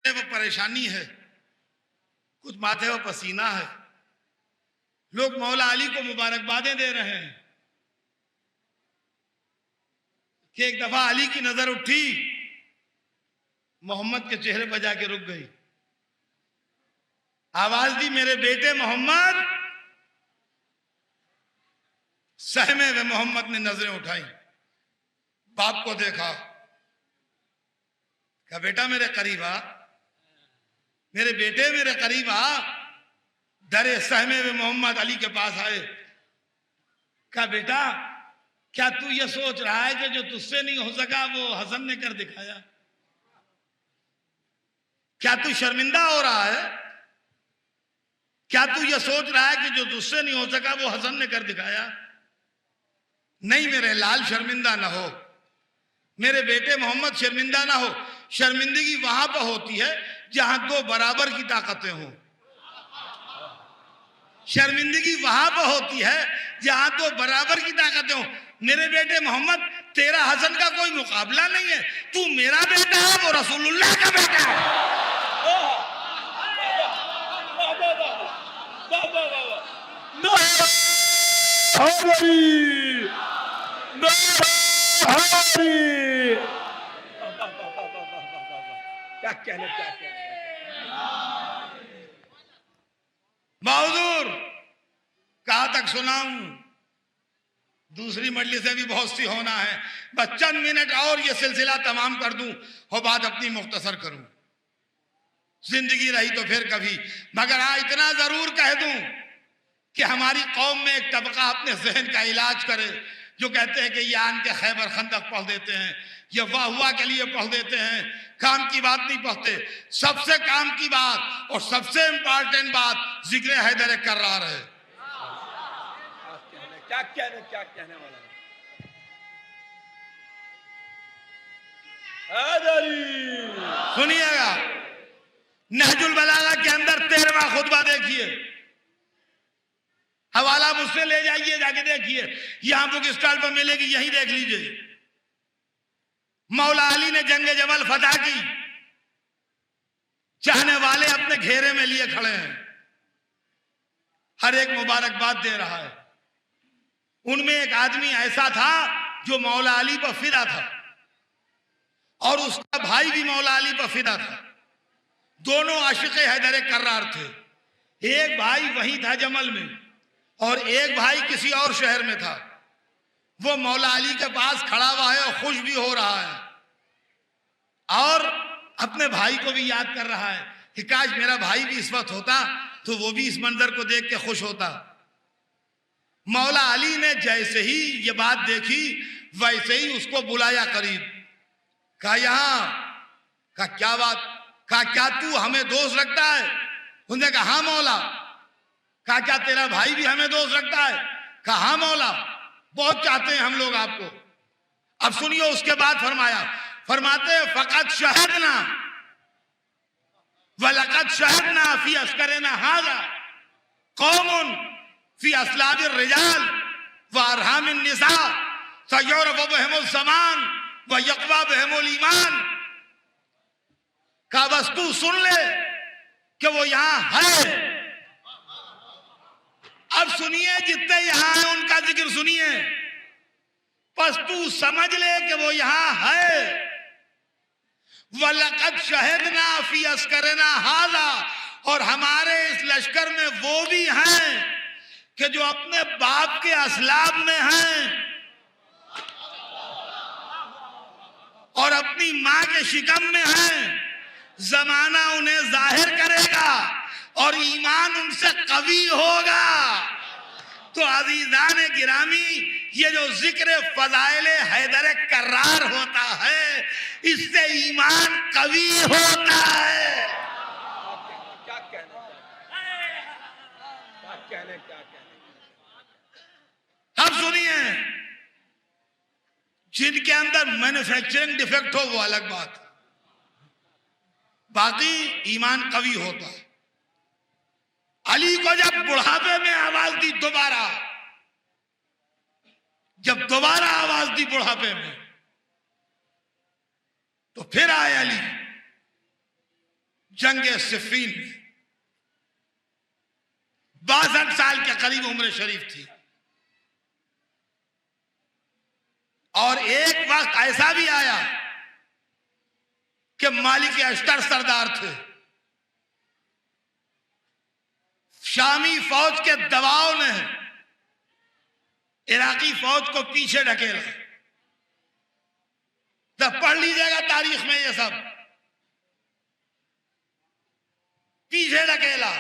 वो परेशानी है, कुछ माथे वो पसीना है। लोग मौला अली को मुबारकबादें दे रहे हैं कि एक दफा अली की नजर उठी, मोहम्मद के चेहरे पर जाके रुक गई, आवाज दी मेरे बेटे मोहम्मद। सहमे हुए मोहम्मद ने नजरें उठाई, बाप को देखा, कहा बेटा मेरे करीब आ, मेरे बेटे मेरे करीब आ। डरे सहमे हुए मोहम्मद अली के पास आए, कहा बेटा क्या तू ये सोच रहा है कि जो तुझसे नहीं हो सका वो हसन ने कर दिखाया? क्या तू शर्मिंदा हो रहा है? क्या तू ये सोच रहा है कि जो तुझसे नहीं हो सका वो हसन ने कर दिखाया? नहीं मेरे लाल, शर्मिंदा ना हो, मेरे बेटे मोहम्मद शर्मिंदा ना हो। शर्मिंदगी वहां पर होती है जहां दो बराबर की ताकतें हों। शर्मिंदगी वहां पर होती है जहां दो बराबर की ताकतें हों। मेरे बेटे मोहम्मद तेरा हसन का कोई मुकाबला नहीं है, तू मेरा बेटा है, वो रसूलुल्लाह का बेटा है। क्या कहने क्या कहने। बहादुर कहाँ तक सुनाऊं, दूसरी मजलिस से भी बहुत सी होना है, बस चंद मिनट और ये सिलसिला तमाम कर दूं और बात अपनी मुख्तसर करूं। जिंदगी रही तो फिर कभी, मगर हाँ इतना जरूर कह दूं कि हमारी कौम में एक तबका अपने जहन का इलाज करे, जो कहते हैं कि ये आन के खैबर खंदक पढ़ देते हैं, ये वाह हुआ के लिए पढ़ देते हैं, काम की बात नहीं पढ़ते। सबसे काम की बात और सबसे इंपॉर्टेंट बात जिक्र हैदर कर्रार है। क्या कहने वाला है। सुनिएगा, नहजुल बलागा के अंदर 13वां खुतबा देखिए, हवाला मुझसे ले जाइए, जाके देखिए, यहां बुक स्टॉल पर मिलेगी, यहीं देख लीजिए। मौला अली ने जंगे जमल फतह की, चाहने वाले अपने घेरे में लिए खड़े हैं, हर एक मुबारकबाद दे रहा है। उनमें एक आदमी ऐसा था जो मौला अली पर फिदा था और उसका भाई भी मौला अली पर फिदा था। दोनों आशिक हैदर कर्रार थे। एक भाई वहीं था जमल में और एक भाई किसी और शहर में था। वो मौला अली के पास खड़ा हुआ है और खुश भी हो रहा है और अपने भाई को भी याद कर रहा है कि काश मेरा भाई भी इस वक्त होता तो वो भी इस मंजर को देख के खुश होता। मौला अली ने जैसे ही ये बात देखी वैसे ही उसको बुलाया करीब, कहा यहां, कहा क्या बात, कहा क्या तू हमें दोस्त रखता है? उसने कहा हाँ मौला। कहा क्या तेरा भाई भी हमें दोस्त रखता है? कहा हाँ मौला, बहुत चाहते हैं हम लोग आपको। अब सुनिए उसके बाद फरमाते फकत शहदना वलकत शहदना फी अस्करना हाजा कौमुन फी अस्लाबिर रिजाल व अरहामिन निसा सयौरफ बहिमुल ज़मान व यक़वा बहिमुल ईमान। का बस तू सुन ले कि वो यहां है। अब सुनिए, जितने यहां हैं उनका जिक्र सुनिए, बस तू समझ ले कि वो यहां है। वलक़द शहदना फी अस्करना हाज़ा, और हमारे इस लश्कर में वो भी हैं कि जो अपने बाप के असलाब में हैं और अपनी मां के शिकम में हैं। जमाना उन्हें जाहिर करेगा और ईमान उनसे कवी होगा। तो अज़ीज़ान गिरामी, ये जो जिक्र फज़ाइल हैदर कर्रार होता है, इससे ईमान कवी होता है। क्या कहने। अब सुनिए, जिनके अंदर मैन्युफैक्चरिंग डिफेक्ट हो वो अलग बात, बाकी ईमान कवी होता है। अली को जब बुढ़ापे में आवाज दी दोबारा, जब दोबारा आवाज दी बुढ़ापे में, तो फिर आए अली जंगे सिफ़ीन। 62 साल के करीब उम्र शरीफ थी और एक वक्त ऐसा भी आया कि मालिक अश्तर सरदार थे, शामी फौज के दबाव ने इराकी फौज को पीछे ढकेला। तब पढ़ लीजिएगा तारीख में, ये सब पीछे ढकेला।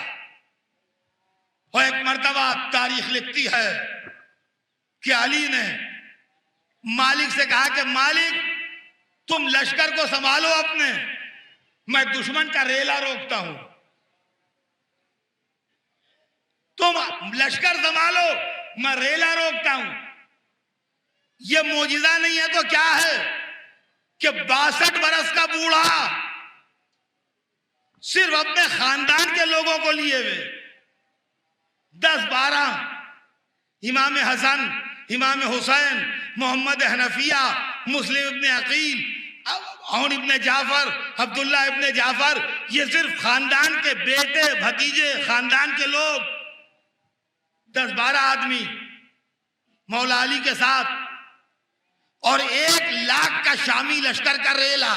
और एक मर्तबा तारीख लिखती है कि अली ने मालिक से कहा कि मालिक तुम लश्कर को संभालो अपने, मैं दुश्मन का रेला रोकता हूं। तुम लश्कर संभालो, मैं रेला रोकता हूं। यह मोजिजा नहीं है तो क्या है कि 62 बरस का बूढ़ा सिर्फ अपने खानदान के लोगों को लिए हुए 10-12 इमाम हसन इमाम हुसैन, मोहम्मद हनफिया, मुस्लिम इब्ने अकील, औन इब्ने जाफर, अब्दुल्ला इब्ने जाफर, ये सिर्फ खानदान के बेटे भतीजे, खानदान के लोग 10-12 आदमी मौला अली के साथ, और 1 लाख का शामी लश्कर का रेला।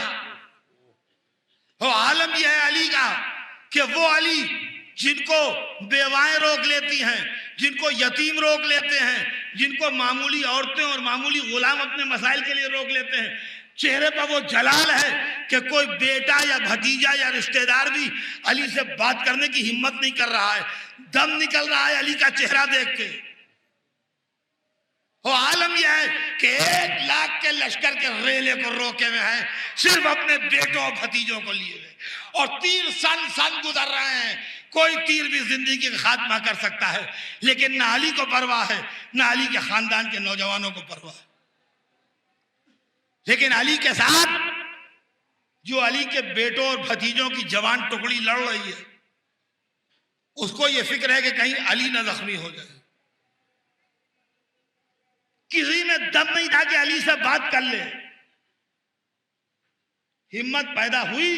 और आलम यह है अली का कि वो अली जिनको बेवाएं रोक लेती हैं, जिनको यतीम रोक लेते हैं, जिनको मामूली औरतें और मामूली गुलाम अपने मसाइल के लिए रोक लेते हैं, चेहरे पर वो जलाल है कि कोई बेटा या भतीजा या रिश्तेदार भी अली से बात करने की हिम्मत नहीं कर रहा है। दम निकल रहा है अली का चेहरा देख के। और आलम यह है कि 1 लाख के लश्कर के रेले को रोके हुए हैं, सिर्फ अपने बेटों और भतीजों को लिए हुए, और तीर सन सन गुजर रहे हैं। कोई तीर भी जिंदगी का खात्मा कर सकता है, लेकिन ना अली को परवाह है, ना अली के खानदान के नौजवानों को परवाह है। लेकिन अली के साथ जो अली के बेटों और भतीजों की जवान टुकड़ी लड़ रही है, उसको यह फिक्र है कि कहीं अली ना जख्मी हो जाए। किसी में दम नहीं था कि अली से बात कर ले। हिम्मत पैदा हुई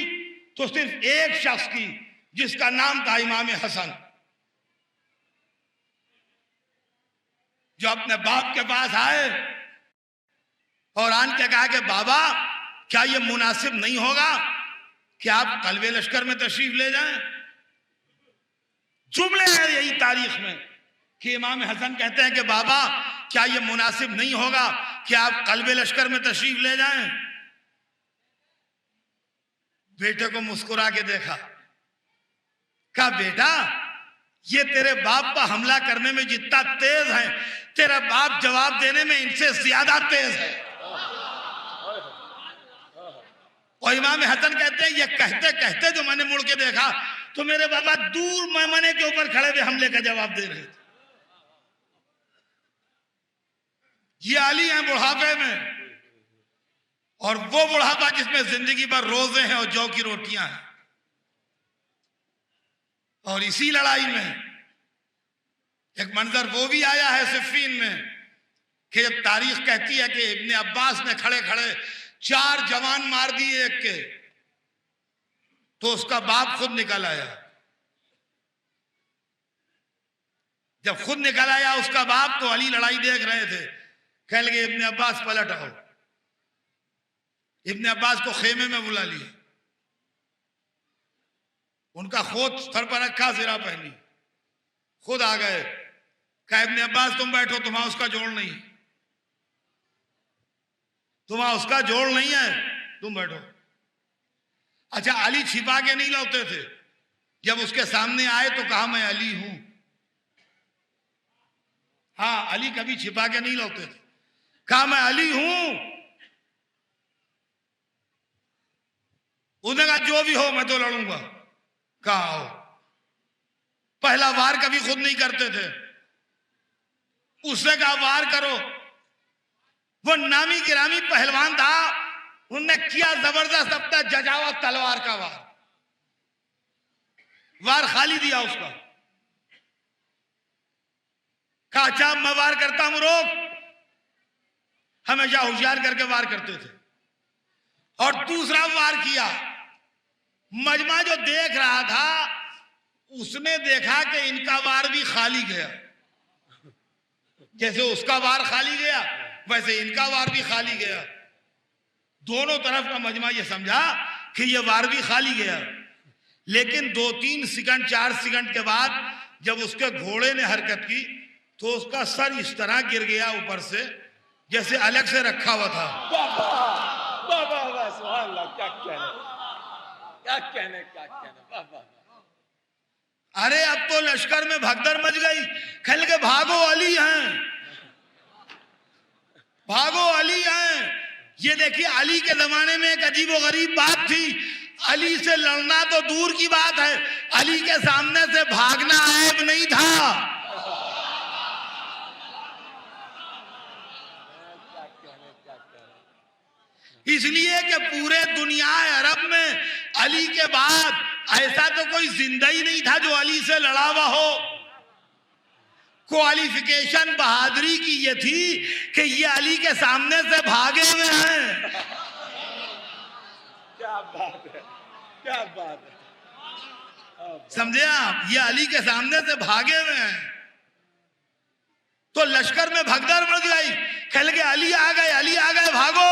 तो सिर्फ एक शख्स की, जिसका नाम था इमाम हसन, जो अपने बाप के पास आए और आन के कहा कि बाबा, क्या यह मुनासिब नहीं होगा कि आप कल्बे लश्कर में तशरीफ ले जाएं? जुमले हैं यही तारीख में कि इमाम हसन कहते हैं कि बाबा, क्या यह मुनासिब नहीं होगा कि आप कल्बे लश्कर में तशरीफ ले जाएं? बेटे को मुस्कुरा के देखा, कहा बेटा, ये तेरे बाप पर हमला करने में जितना तेज है, तेरा बाप जवाब देने में इनसे ज्यादा तेज है। और इमाम हसन कहते हैं, ये कहते कहते जो मैंने मुड़ के देखा तो मेरे बाबा दूर मैमने के ऊपर खड़े हुए हमले का जवाब दे रहे थे। ये अली हैं बुढ़ापे में, और वो बुढ़ापा जिसमें जिंदगी भर रोजे हैं और जौ की रोटियां हैं। और इसी लड़ाई में एक मंजर वो भी आया है सिफ़ीन में कि जब तारीख कहती है कि इब्ने अब्बास ने खड़े खड़े 4 जवान मार दिए एक के, तो उसका बाप खुद निकल आया। जब खुद निकल आया उसका बाप, तो अली लड़ाई देख रहे थे, कहने लगे इब्ने अब्बास पलट आओ। इब्ने अब्बास को खेमे में बुला लिया, उनका खोत सर पर रखा, सिरा पहनी, खुद आ गए। कहा इब्ने अब्बास तुम बैठो, तुम्हारा उसका जोड़ नहीं, तुम्हारा उसका जोड़ नहीं है, तुम बैठो। अच्छा, अली छिपा के नहीं लौटते थे, जब उसके सामने आए तो कहा मैं अली हूं। हाँ, अली कभी छिपा के नहीं लौटते थे, कहा मैं अली हूं। उसने कहा जो भी हो मैं तो लड़ूंगा। कहा आओ। पहला वार कभी खुद नहीं करते थे, उसने कहा वार करो। वो नामी गिरामी पहलवान था, उनने किया जबरदस्त अपना जजावा तलवार का वार, वार खाली दिया उसका। कहा अच्छा मैं वार करता हूं, रोक। हमेशा होशियार करके वार करते थे। और दूसरा वार किया, मजमा जो देख रहा था उसने देखा कि इनका वार भी खाली गया। जैसे उसका वार खाली गया वैसे इनका वार भी खाली गया। दोनों तरफ का मजमा ये समझा कि ये वार भी खाली गया। लेकिन 2-3 सेकंड 4 सेकंड के बाद जब उसके घोड़े ने हरकत की तो उसका सर इस तरह गिर गया ऊपर से, जैसे अलग से रखा हुआ था। सुभान अल्लाह, क्या कहने, क्या कहने, क्या कहने, वाह वाह। अरे अब तो लश्कर में भगदड़ मच गई, खेल के भागो अली हैं, भागो अली हैं। ये देखिए अली के जमाने में एक अजीब गरीब बात थी, अली से लड़ना तो दूर की बात है, अली के सामने से भागना ऐब नहीं था। इसलिए कि पूरे दुनिया अरब में अली के बाद ऐसा तो कोई जिंदा ही नहीं था जो अली से लड़ा हुआ हो। क्वालिफिकेशन बहादुरी की ये थी कि ये अली के सामने से भागे हुए हैं। क्या बात है, क्या बात है। समझे आप, ये अली के सामने से भागे हुए हैं। तो लश्कर में भगदड़ बढ़ गई, कह लगे अली आ गए, अली आ गए, भागो,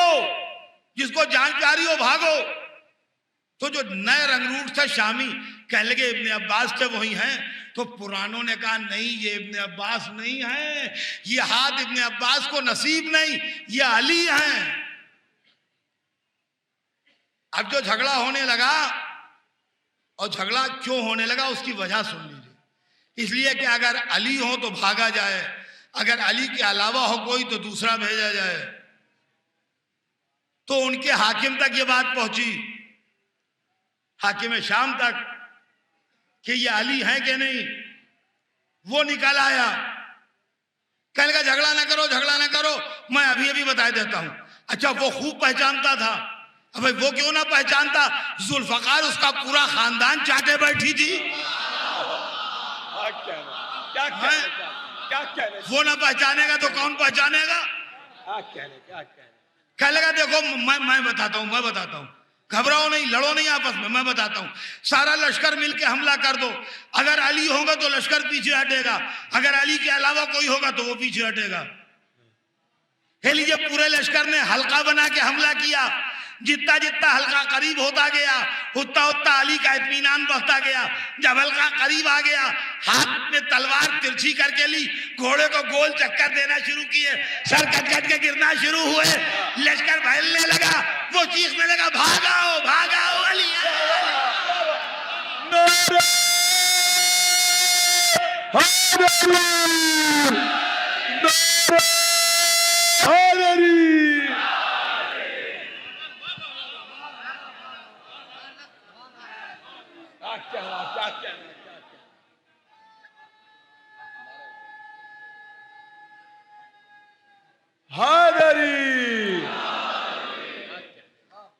जिसको जान प्यारी हो भागो। तो जो नए रंगरूट था शामी, कह लगे इब्ने अब्बास तो वही हैं। तो पुरानों ने कहा नहीं, ये इब्ने अब्बास नहीं है, ये हाथ इब्ने अब्बास को नसीब नहीं, ये अली हैं। अब जो झगड़ा होने लगा, और झगड़ा क्यों होने लगा उसकी वजह सुन लीजिए। इसलिए कि अगर अली हो तो भागा जाए, अगर अली के अलावा हो कोई तो दूसरा भेजा जाए। तो उनके हाकिम तक ये बात पहुंची, हाकिम शाम तक, कि ये अली है कि नहीं। वो निकल आया, कह लगा झगड़ा ना करो, झगड़ा ना करो, मैं अभी अभी बता देता हूं। अच्छा, वो खूब पहचानता था। अब भाई वो क्यों ना पहचानता, जुल्फकार उसका पूरा खानदान चाटे बैठी थी। क्या कहने, वो ना पहचानेगा तो कौन पहचानेगा। क्या कहने। कह लगा देखो मैं बताता हूं, घबराओ नहीं, लड़ो नहीं आपस में, मैं बताता हूं। सारा लश्कर मिलके हमला कर दो, अगर अली होगा तो लश्कर पीछे हटेगा, अगर अली के अलावा कोई होगा तो वो पीछे हटेगा। लीजिए, पूरे लश्कर ने हल्का बना के हमला किया। जितना जितना हल्का करीब होता गया, उतना उतना अली का इत्मीनान बढ़ता गया। जब हल्का करीब आ गया, हाथ में तलवार तिरछी करके ली, घोड़े को गोल चक्कर देना शुरू किए, सर कट के गिरना शुरू हुए, लश्कर फैलने लगा। वो चीखने लगा, भागाओ भागाओ, अली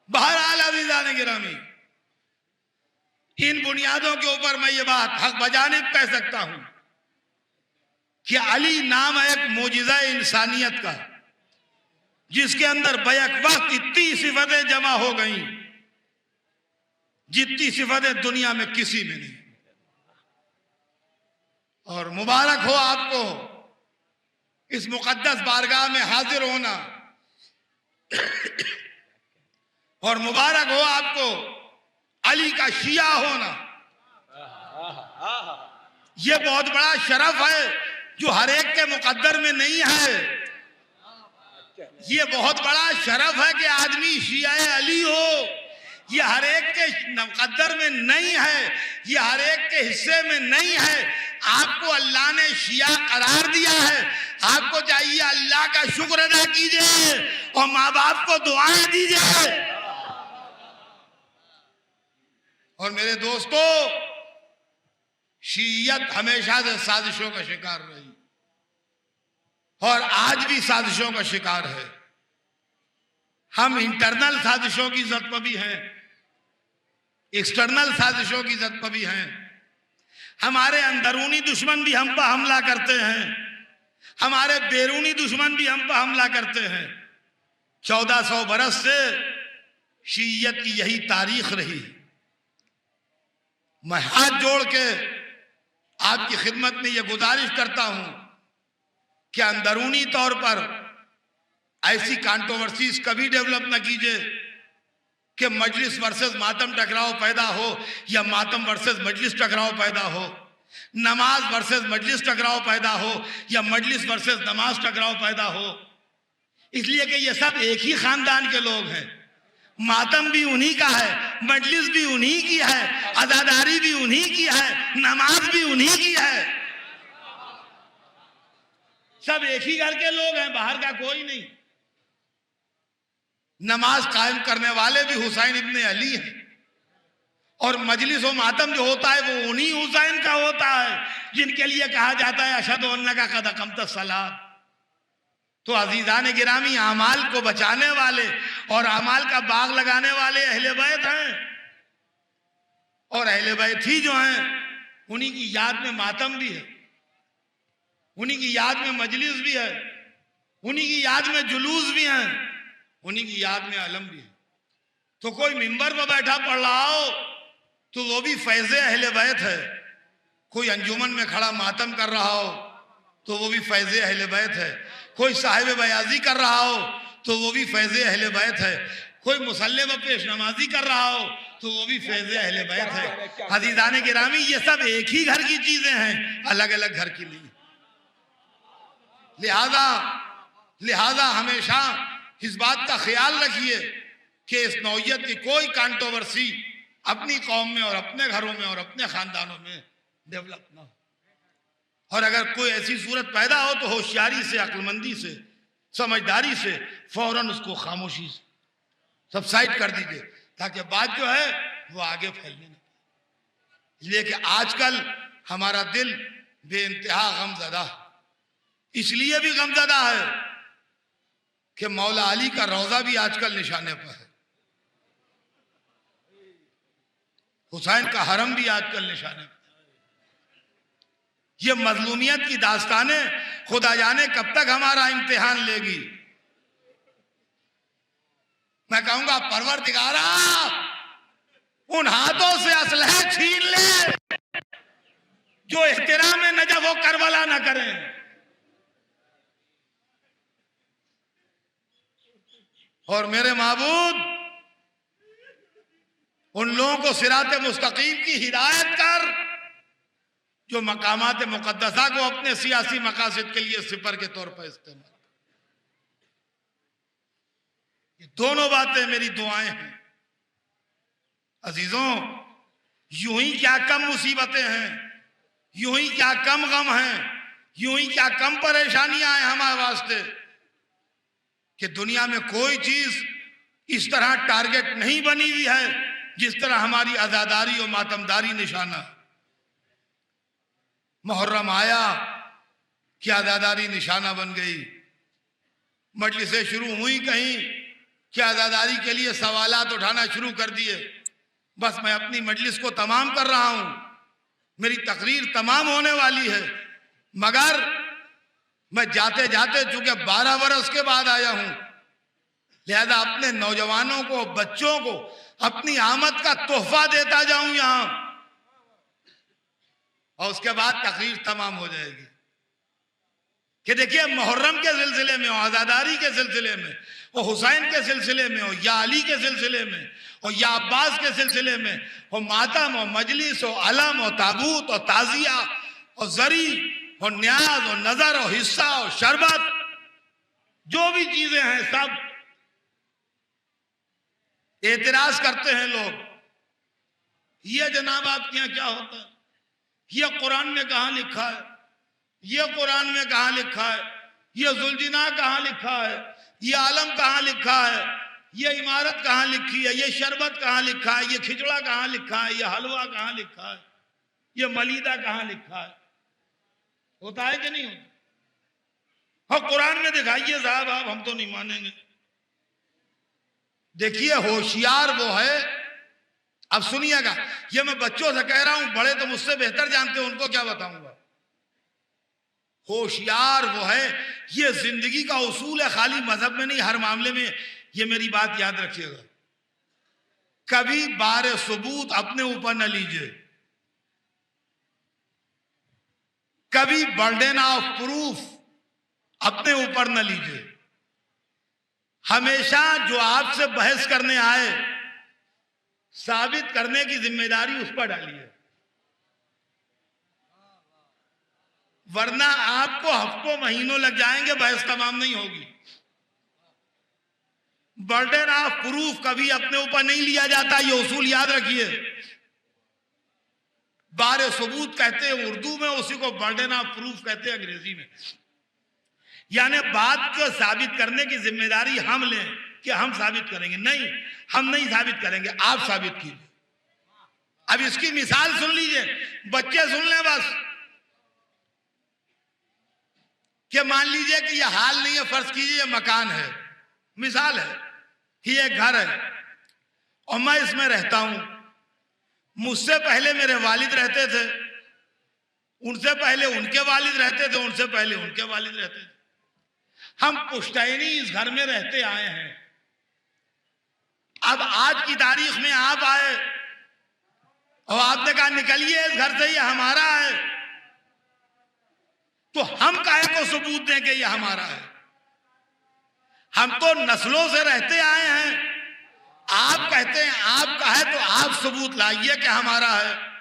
बहरहाल अज़ीज़ान गिरामी, इन बुनियादों के ऊपर मैं ये बात हक बजानिब कह सकता हूं कि अली नाम है एक मोजिज़ा इंसानियत का, जिसके अंदर बैक वक्त इतनी सिफतें जमा हो गई जितनी सिफतें दुनिया में किसी में नहीं। और मुबारक हो आपको इस मुकद्दस बारगाह में हाजिर होना, और मुबारक हो आपको अली का शिया होना। यह बहुत बड़ा शरफ है जो हर एक के मुकद्दर में नहीं है। यह बहुत बड़ा शरफ है कि आदमी शिया अली हो। यह हर एक के मुकद्दर में नहीं है, यह हर एक के हिस्से में नहीं है। आपको अल्लाह ने शिया करार दिया है, आपको चाहिए अल्लाह का शुक्र अदा कीजिए और माँ बाप को दुआएं दीजिए। और मेरे दोस्तों, शीयत हमेशा से साजिशों का शिकार रही और आज भी साजिशों का शिकार है। हम इंटरनल साजिशों की जद पर भी हैं, एक्सटर्नल साजिशों की जद पर भी हैं। हमारे अंदरूनी दुश्मन भी हम पर हमला करते हैं, हमारे बैरूनी दुश्मन भी हम पर हमला करते हैं। 1400 बरस से शीयत की यही तारीख रही। मैं हाथ जोड़ के आपकी खिदमत में यह गुजारिश करता हूं कि अंदरूनी तौर पर ऐसी कंट्रोवर्सीज कभी डेवलप न कीजिए कि मजलिस वर्सेस मातम टकराव पैदा हो या मातम वर्सेस मजलिस टकराव पैदा हो, नमाज वर्सेस मजलिस टकराव पैदा हो या मजलिस वर्सेस नमाज टकराव पैदा हो। इसलिए कि ये सब एक ही खानदान के लोग हैं। मातम भी उन्हीं का है, मजलिस भी उन्हीं की है, अज़ादारी भी उन्हीं की है, नमाज भी उन्हीं की है। सब एक ही घर के लोग हैं, बाहर का कोई नहीं। नमाज कायम करने वाले भी हुसैन इब्ने अली हैं और मजलिस व मातम जो होता है वो उन्हीं हुसैन का होता है जिनके लिए कहा जाता है अशहदु अन्नका क़द अक़मतस सलात। तो अज़ीज़ान गिरामी, आमाल को बचाने वाले और आमाल का बाग लगाने वाले अहले बैत हैं, और अहले बैत ही जो हैं उन्हीं की याद में मातम भी है। उन्हीं की याद में मजलिस भी है, उन्हीं की याद में जुलूस भी है, उन्हीं की याद में अलम भी है। तो कोई मिंबर पर बैठा पढ़ रहा हो तो वो भी फैज़े अहले बैत है, कोई अंजुमन में खड़ा मातम कर रहा हो तो वो भी फैज़े अहले बैत है, कोई साहिब बयाजी कर रहा हो तो वो भी फैज़े अहले बैत है, कोई मुसल्ले व पेश नमाजी कर रहा हो तो वो भी फैज़े अहले बैत है। अज़ीज़ाने गिरामी, ये सब एक ही घर की चीजें हैं, अलग अलग घर की नहीं। लिहाजा हमेशा इस बात का ख्याल रखिए कि इस नौइयत की कोई कंट्रोवर्सी अपनी कौम में और अपने घरों में और अपने खानदानों में डेवलप ना हो। और अगर कोई ऐसी सूरत पैदा हो तो होशियारी से, अक्लमंदी से, समझदारी से फौरन उसको खामोशी से सबसाइड कर दीजिए, ताकि बात जो है वो आगे फैलने न पाए। इसलिए कि आजकल हमारा दिल बेइंतहा गमज़दा, इसलिए भी गमज़दा है कि मौला अली का रोजा भी आजकल निशाने पर है, हुसैन का हरम भी आजकल निशाने पर। ये मजलूमियत की दास्तानें खुदा जाने कब तक हमारा इम्तिहान लेगी। मैं कहूंगा परवरदिगारा उन हाथों से असलहे छीन ले जो एहतराम नजफ व करबला न करें, और मेरे माबूद उन लोगों को सिराते मुस्तकीम की हिदायत कर जो मकामात मुकद्दसा को अपने सियासी मकासद के लिए सिपर के तौर पर इस्तेमाल। ये दोनों बातें मेरी दुआएं हैं। अजीजों, यूं ही क्या कम मुसीबतें हैं, यूं ही क्या कम गम हैं, यूं ही क्या कम परेशानियां हैं हमारे वास्ते कि दुनिया में कोई चीज इस तरह टारगेट नहीं बनी हुई है जिस तरह हमारी आजादारी और मातमदारी निशाना। मुहर्रम आया कि आजादारी निशाना बन गई, मजलिसें शुरू हुई कहीं कि आजादारी के लिए सवालात उठाना शुरू कर दिए। बस मैं अपनी मजलिस को तमाम कर रहा हूं, मेरी तकरीर तमाम होने वाली है, मगर मैं जाते जाते चूंकि 12 बरस के बाद आया हूं, लिहाजा अपने नौजवानों को, बच्चों को अपनी आमद का तोहफा देता जाऊं यहां, और उसके बाद तकरीर तमाम हो जाएगी। कि देखिए, मुहर्रम के सिलसिले में हो, आजादारी के सिलसिले में हो, हुसैन के सिलसिले में हो, या अली के सिलसिले में हो, या अब्बास के सिलसिले में हो, मातम हो, मजलिस हो, अलम हो, ताबूत हो, ताजिया और जरी और न्याज और नजर और हिस्सा और शरबत, जो भी चीजें हैं सब एतराज करते हैं लोग। ये जनाब आपके यहां क्या होता है, ये कुरान में कहां लिखा है, ये कुरान में कहां लिखा है, ये जुलजिना कहां लिखा है, ये आलम कहां लिखा है, ये इमारत कहां लिखी है, ये शरबत कहां लिखा है, ये खिचड़ा कहां लिखा है, ये हलवा कहां लिखा है, ये मलीदा कहां लिखा है। होता है कि नहीं होता? हाँ, कुरान में दिखाइए साहब, आप हम तो नहीं मानेंगे। देखिए, होशियार वो है, अब सुनिएगा, ये मैं बच्चों से कह रहा हूं, बड़े तो मुझसे बेहतर जानते हैं, उनको क्या बताऊंगा। होशियार वो है, ये जिंदगी का उसूल है, खाली मजहब में नहीं, हर मामले में। ये मेरी बात याद रखिएगा, कभी बारे सबूत अपने ऊपर न लीजिए, कभी बर्डन ऑफ प्रूफ अपने ऊपर न लीजिए। हमेशा जो आपसे बहस करने आए, साबित करने की जिम्मेदारी उस पर डालिए, वरना आपको हफ्तों महीनों लग जाएंगे, बहस तमाम नहीं होगी। बर्डन ऑफ प्रूफ कभी अपने ऊपर नहीं लिया जाता, ये उसूल याद रखिए। बारे सबूत कहते हैं उर्दू में, उसी को बर्डन ऑफ प्रूफ कहते हैं अंग्रेजी में। यानी बात को साबित करने की जिम्मेदारी हम लें कि हम साबित करेंगे, नहीं, हम नहीं साबित करेंगे, आप साबित कीजिए। अब इसकी मिसाल सुन लीजिए, बच्चे सुन लें बस, कि मान लीजिए कि यह हाल नहीं है, फर्ज कीजिए यह मकान है, मिसाल है कि यह घर है और मैं इसमें रहता हूं। मुझसे पहले मेरे वालिद रहते थे, उनसे पहले उनके वालिद रहते थे, उनसे पहले उनके वालिद रहते थे। हम पुश्तैनी इस घर में रहते आए हैं। अब आज की तारीख में आप आए और आपने कहा निकलिए इस घर से, ये हमारा है, तो हम काहे को सबूत दें कि ये हमारा है? हम तो नस्लों से रहते आए हैं। आप कहते हैं आपका है, तो आप सबूत लाइए कि हमारा है।